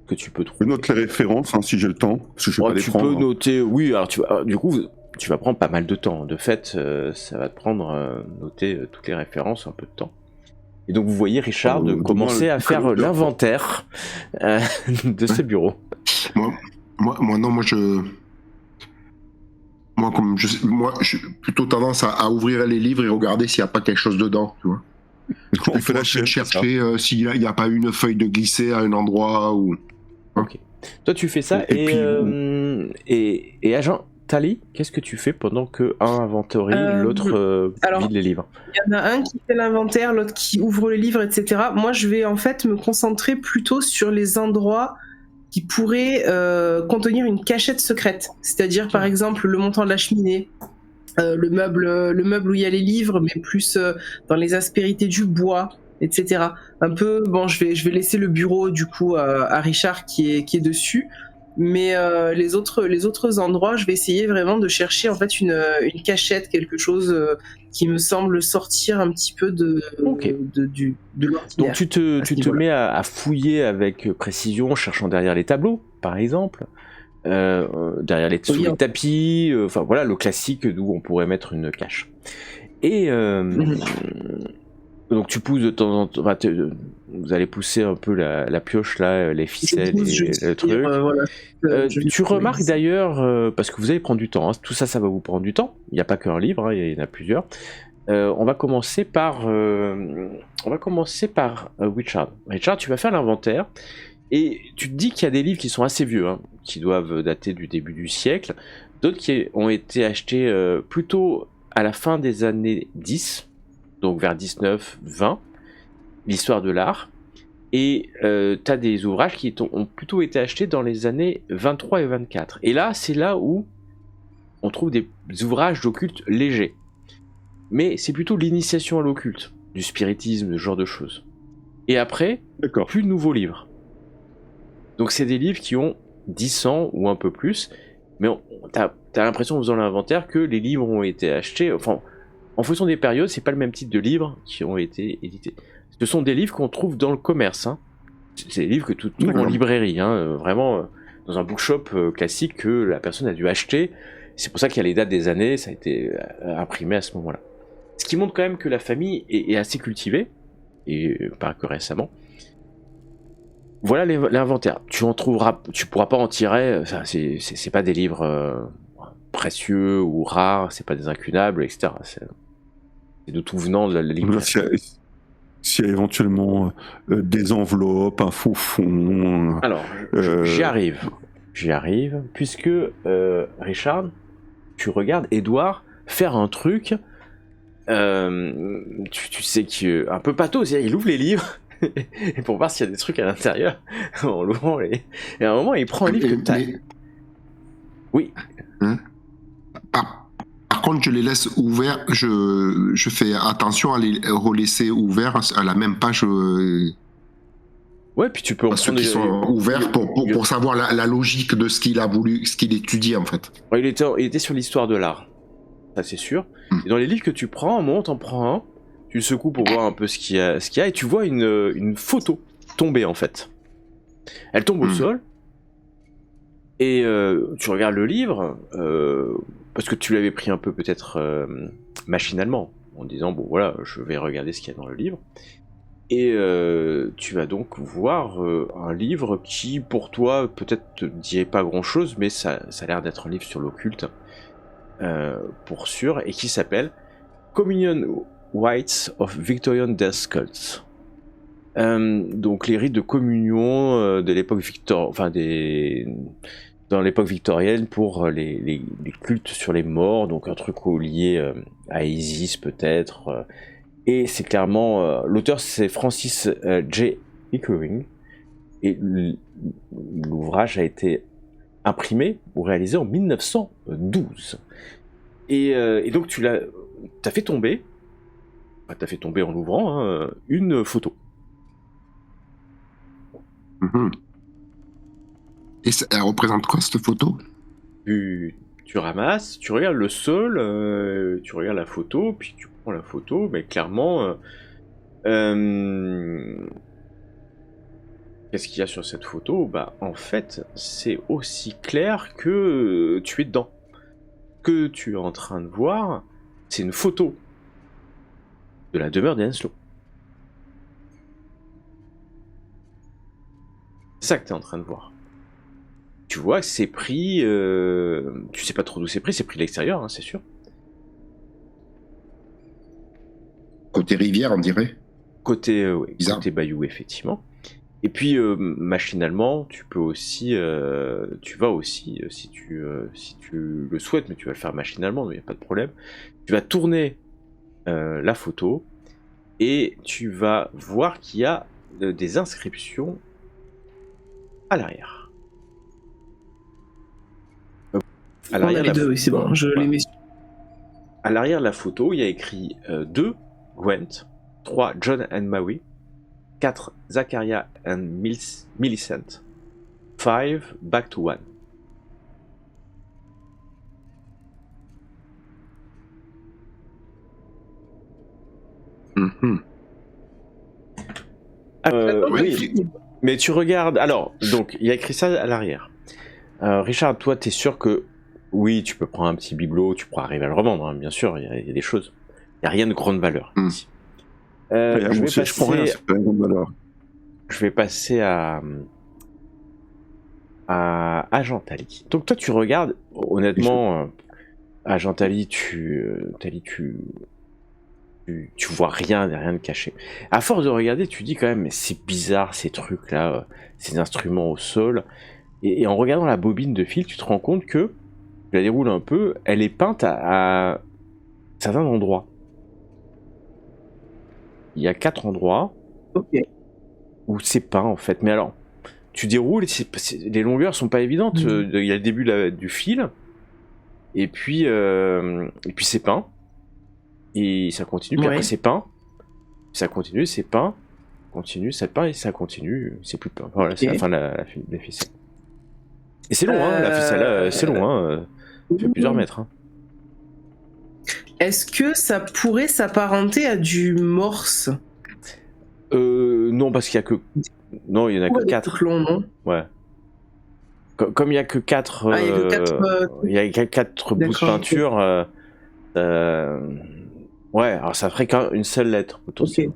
Que tu peux trouver. Je note les références, hein, si j'ai le temps, parce que je vais pas les tu prendre. peux noter, oui, alors du coup, tu vas prendre pas mal de temps. De fait, ça va te prendre, noter toutes les références, un peu de temps. Et donc vous voyez Richard commencer à faire l'inventaire de ce bureau. Moi, j'ai plutôt tendance à ouvrir les livres et regarder s'il n'y a pas quelque chose dedans, tu vois. On fait la chercher s'il n'y a pas une feuille de glisser à un endroit ou. Ok. Toi tu fais ça et agent Tali, qu'est-ce que tu fais pendant que un inventorie, l'autre vide les livres ? Il y en a un qui fait l'inventaire, l'autre qui ouvre les livres, etc. Moi je vais en fait me concentrer plutôt sur les endroits qui pourraient contenir une cachette secrète. C'est-à-dire par exemple le montant de la cheminée, le meuble où il y a les livres, mais plus dans les aspérités du bois, etc. Un peu, bon, je vais laisser le bureau du coup à Richard qui est dessus. Mais les autres endroits, je vais essayer vraiment de chercher en fait une cachette, quelque chose qui me semble sortir un petit peu de l'ordinaire. Donc tu te mets à fouiller avec précision, cherchant derrière les tableaux, par exemple, derrière sous les tapis, enfin voilà, le classique d'où on pourrait mettre une cache. Et donc tu pousses de temps en temps, vous allez pousser un peu la pioche là, les ficelles et le truc. Voilà, tu remarques d'ailleurs, parce que vous allez prendre du temps, hein, tout ça, ça va vous prendre du temps. Il n'y a pas qu'un livre, hein, il y en a plusieurs. On va commencer par Richard. Richard, tu vas faire l'inventaire et tu te dis qu'il y a des livres qui sont assez vieux, hein, qui doivent dater du début du siècle, d'autres qui ont été achetés plutôt à la fin des années 10, donc vers 19-20, l'histoire de l'art, et tu as des ouvrages qui ont plutôt été achetés dans les années 23 et 24. Et là, c'est là où on trouve des ouvrages d'occulte légers. Mais c'est plutôt l'initiation à l'occulte, du spiritisme, ce genre de choses. Et après, plus de nouveaux livres. Donc c'est des livres qui ont 10 ans ou un peu plus, mais t'as l'impression en faisant l'inventaire que les livres ont été achetés, enfin, en fonction des périodes, c'est pas le même type de livres qui ont été édités. Ce sont des livres qu'on trouve dans le commerce, hein. C'est des livres que tu trouves en librairie, hein, vraiment dans un bookshop classique que la personne a dû acheter. C'est pour ça qu'il y a les dates des années, ça a été imprimé à ce moment-là. Ce qui montre quand même que la famille est assez cultivée, et pas que récemment. Voilà l'inventaire. Tu pourras pas en tirer. C'est pas des livres précieux ou rares, c'est pas des incunables, etc. C'est de tout venant de la ligne. S'il y a éventuellement des enveloppes, un faux fond. Alors, j'y arrive, puisque Richard, tu regardes Edouard faire un truc. Tu sais qu'il un peu pato, c'est-à-dire il ouvre les livres et pour voir s'il y a des trucs à l'intérieur en l'ouvrant et à un moment il prend un livre que t'as. Oui. Par contre, je les laisse ouverts. Je fais attention à les relaisser ouverts à la même page. Ouais, puis tu peux en ceux qui sont ouverts pour savoir la logique de ce qu'il a voulu, ce qu'il étudie en fait. Ouais, il était sur l'histoire de l'art. Ça c'est sûr. Et dans les livres que tu prends, à un moment t'en prends un, tu le secoues pour voir un peu ce qu'il y a, et tu vois une photo tomber en fait. Elle tombe au sol, et tu regardes le livre, parce que tu l'avais pris un peu peut-être machinalement, en disant bon voilà, je vais regarder ce qu'il y a dans le livre. Et tu vas donc voir un livre qui pour toi peut-être te dit pas grand chose, mais ça a l'air d'être un livre sur l'occulte. Pour sûr, et qui s'appelle Communion Rites of Victorian Death Cults. Donc les rites de communion de l'époque dans l'époque victorienne pour les cultes sur les morts, donc un truc lié à Isis peut-être. Et c'est clairement l'auteur, c'est Francis J. Pickering, et l'ouvrage a été imprimé ou réalisé en 1912. Et donc t'as fait tomber en l'ouvrant, hein, une photo. Et elle représente quoi cette photo? Tu ramasses, tu regardes le sol, tu regardes la photo, puis tu prends la photo, mais clairement, qu'est-ce qu'il y a sur cette photo? Bah en fait, c'est aussi clair que tu es dedans. Ce que tu es en train de voir, c'est une photo de la demeure d'Henslow. C'est ça que tu es en train de voir. Tu vois que c'est pris, tu sais pas trop d'où c'est pris de l'extérieur, hein, c'est sûr. Côté rivière, on dirait. Côté bayou, effectivement. Et puis machinalement, tu vas aussi, si tu le souhaites, mais tu vas le faire machinalement, il n'y a pas de problème. Tu vas tourner la photo et tu vas voir qu'il y a des inscriptions à l'arrière. À l'arrière, c'est bon, je les mets. À l'arrière de la photo, il y a écrit 2 Gwent, 3 John and Maui, 4 Zachariah and Millicent, 5, back to 1. Mhm. Oui, mais tu regardes. Alors, donc, il y a écrit ça à l'arrière. Richard, toi, t'es sûr que oui, tu peux prendre un petit bibelot, tu pourras arriver à le revendre, hein, bien sûr, il y a des choses. Il n'y a rien de grande valeur ici. Je prends rien, c'est pas une grande valeur. Je vais passer à Gentali. Donc toi tu regardes, honnêtement, à Gentali, tu vois rien de caché. À force de regarder, tu dis quand même, mais c'est bizarre ces trucs là, ces instruments au sol. Et en regardant la bobine de fil, tu te rends compte que, je la déroule un peu, elle est peinte à certains endroits. Il y a 4 endroits où c'est peint en fait. Mais alors, tu déroules, les longueurs sont pas évidentes. Il y a le début du fil, et puis c'est peint, et ça continue. Puis après c'est peint, ça continue, c'est peint, continue, c'est peint et ça continue, c'est plus peint. Voilà, c'est la fin de la ficelle. Et c'est long, hein, la ficelle, c'est long, hein. Ça fait plusieurs mètres. Hein. Est-ce que ça pourrait s'apparenter à du morse? Non, parce qu'il y a que. Non, il y en a que 4. Long, non Ouais. Comme il y a que 4. Il y a que 4 bouts de peinture. Ouais, alors ça ferait qu'une seule lettre. Okay.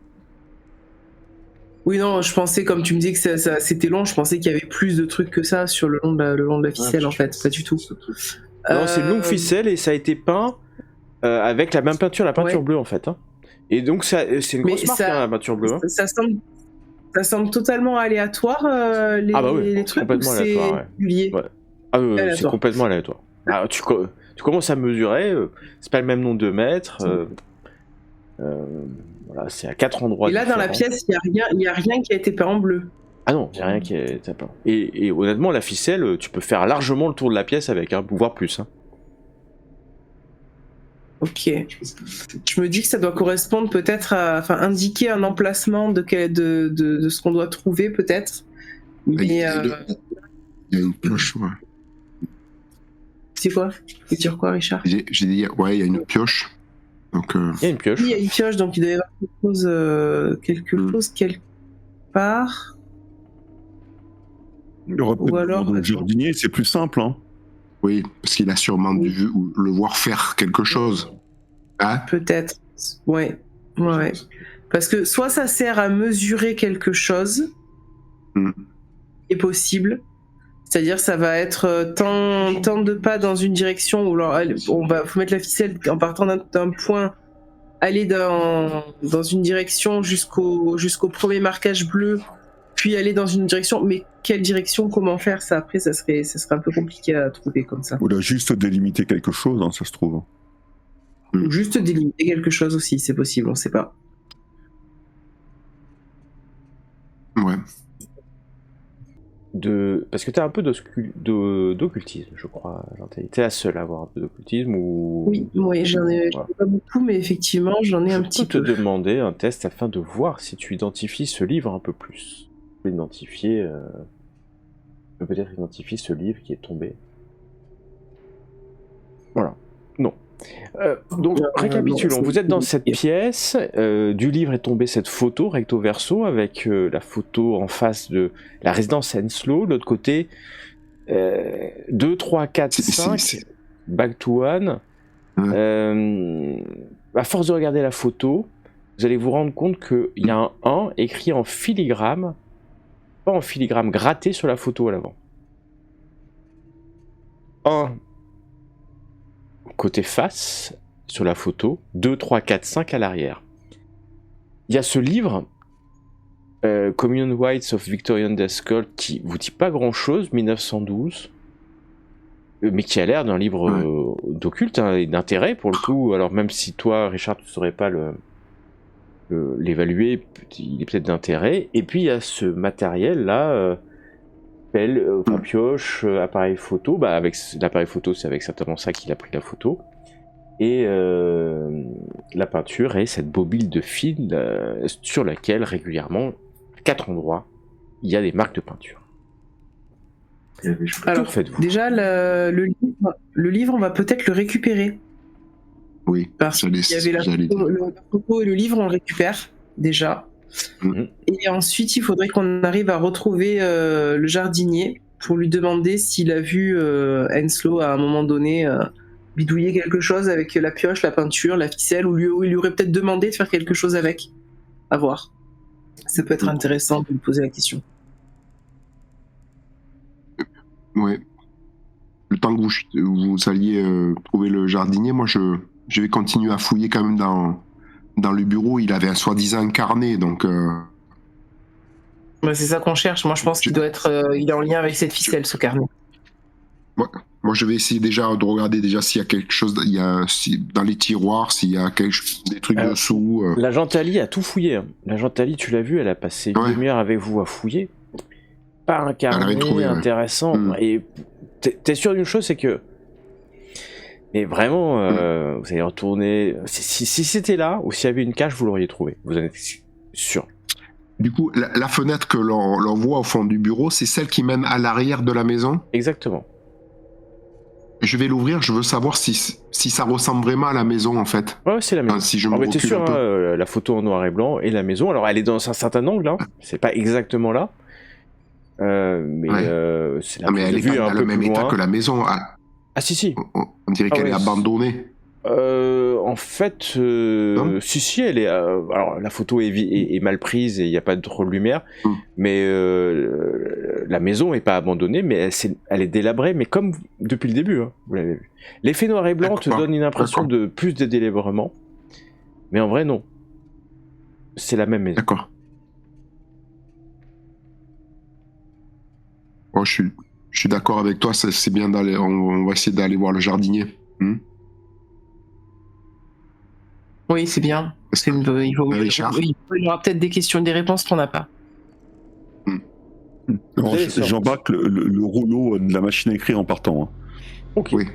Oui, non, je pensais, comme tu me dis que c'était long, je pensais qu'il y avait plus de trucs que ça sur le long de la ficelle, en fait. Pas du tout. Non, c'est une longue ficelle et ça a été peint avec la même peinture, la peinture bleue, en fait. Hein. Et donc, c'est une grosse marque, hein, la peinture bleue. Hein. Ça semble totalement aléatoire, les trucs, complètement aléatoire, liés. Ouais. Ah, c'est complètement aléatoire. Alors, tu commences à mesurer, c'est pas le même nombre de mètres. Voilà, c'est à 4 endroits. Et là, différents. dans la pièce, il n'y a rien qui a été peint en bleu. Ah non, il n'y a rien qui a été peint. Et honnêtement, la ficelle, tu peux faire largement le tour de la pièce avec, hein, voire plus. Hein. Ok. Je me dis que ça doit correspondre peut-être à, enfin, indiquer un emplacement de ce qu'on doit trouver peut-être. Mais il y a une pioche. Ouais. C'est quoi? Tu veux dire quoi, Richard? J'ai dit ouais, il y a une pioche. Donc. Il y a une pioche. Oui, il y a une pioche, donc il doit y avoir quelque chose quelque part. Ou alors le jardinier, c'est plus simple, hein. Oui, parce qu'il a sûrement dû le voir faire quelque chose. Hein? Peut-être. Ouais. Parce que soit ça sert à mesurer quelque chose, est possible. C'est-à-dire ça va être tant de pas dans une direction, ou alors faut mettre la ficelle en partant d'un point, aller dans une direction jusqu'au premier marquage bleu, puis aller dans une direction, mais quelle direction, comment faire ça? Après, ça serait un peu compliqué à trouver comme ça. Ou là, juste délimiter quelque chose, hein, ça se trouve. Ou juste délimiter quelque chose aussi, c'est possible, on sait pas. Ouais. Parce que t'as un peu d'occultisme, je crois. T'es la seule à avoir un peu d'occultisme ou... Oui, j'en ai pas beaucoup, mais effectivement, j'en ai un petit peu. Je peux te demander un test afin de voir si tu identifies ce livre un peu plus. Tu peux peut-être identifier ce livre qui est tombé. Voilà. Non. Donc, récapitulons. Vous êtes dans cette pièce. Du livre est tombée cette photo recto verso avec la photo en face de la résidence Henslow. De l'autre côté, 2, 3, 4, 5, back to one. À force de regarder la photo, vous allez vous rendre compte qu'il y a un 1 écrit en filigrane, pas en filigrane, gratté sur la photo à l'avant. 1 côté face, sur la photo, 2, 3, 4, 5 à l'arrière. Il y a ce livre, Communion Rites of Victorian Death Cult, qui vous dit pas grand-chose, 1912, mais qui a l'air d'un livre d'occulte, hein, et d'intérêt pour le coup. Alors même si toi, Richard, tu ne saurais pas l'évaluer, il est peut-être d'intérêt. Et puis il y a ce matériel-là, pelle, pioche, appareil photo. Bah, avec l'appareil photo, c'est avec certainement ça qu'il a pris la photo. Et la peinture et cette bobine de fil sur laquelle régulièrement, à 4 endroits, il y a des marques de peinture. Alors, Que faites-vous? déjà, le livre, on va peut-être le récupérer. Oui, Parce qu'il y avait la photo et le livre, on le récupère déjà. Mhm. Et ensuite, il faudrait qu'on arrive à retrouver le jardinier pour lui demander s'il a vu Henslow à un moment donné bidouiller quelque chose avec la pioche, la peinture, la ficelle, ou il lui aurait peut-être demandé de faire quelque chose avec. À voir. Ça peut être intéressant de lui poser la question. Ouais. Le temps que vous alliez trouver le jardinier, moi je vais continuer à fouiller quand même dans le bureau. Il avait un soi-disant carnet, donc Bah, c'est ça qu'on cherche. Moi, je pense qu'il doit être, il est en lien avec cette ficelle, ce carnet. moi je vais essayer déjà de regarder déjà s'il y a quelque chose, dans les tiroirs, s'il y a des trucs Alors, dessous. L'agent Tally a tout fouillé. Hein. L'agent Tally, tu l'as vu, elle a passé une Ouais. demi-heure avec vous à fouiller. Pas un avait carnet trouvé, ouais. intéressant. Mm. Et t'es sûr d'une chose, c'est que... Mais vraiment, vous allez retourner... Si c'était là, ou s'il y avait une cache, vous l'auriez trouvé. Vous en êtes sûr. Du coup, la fenêtre que l'on voit au fond du bureau, c'est celle qui mène à l'arrière de la maison. Exactement. Je vais l'ouvrir, je veux savoir si ça ressemble vraiment à la maison en fait. Ouais, c'est la maison. Enfin, si je me Alors, mais t'es recule sûr, un peu. hein, la photo en noir et blanc et la maison. Alors, elle est dans un certain angle, hein. C'est pas exactement là. Mais Ouais. c'est la Ah, mais elle est vue pas un dans peu le même plus état loin. que la maison. Ah, si. On dirait Ah qu'elle ouais, est abandonnée. En fait, Non si, elle est. Alors, la photo est mal prise et il n'y a pas trop de lumière, Mm. mais la maison n'est pas abandonnée, mais elle est délabrée, mais comme depuis le début, hein, vous l'avez vu. L'effet noir et blanc te D'accord. donne une impression de plus de délabrement, mais en vrai, non. C'est la même maison. D'accord. Oh, je suis d'accord avec toi, c'est bien d'aller. On va essayer d'aller voir le jardinier. Oui, c'est bien. Richard. Il y aura peut-être des questions et des réponses qu'on n'a pas. Non, Allez, sors. j'embarque le rouleau de la machine à écrire en partant. Hein. Ok. Oui. Tu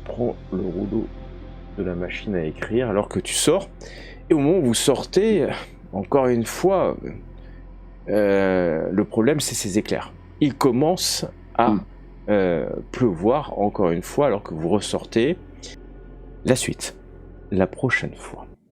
prends le rouleau de la machine à écrire alors que tu sors, et au moment où vous sortez, encore une fois, le problème c'est ces éclairs. Il commence à pleuvoir encore une fois alors que vous ressortez. La suite, la prochaine fois.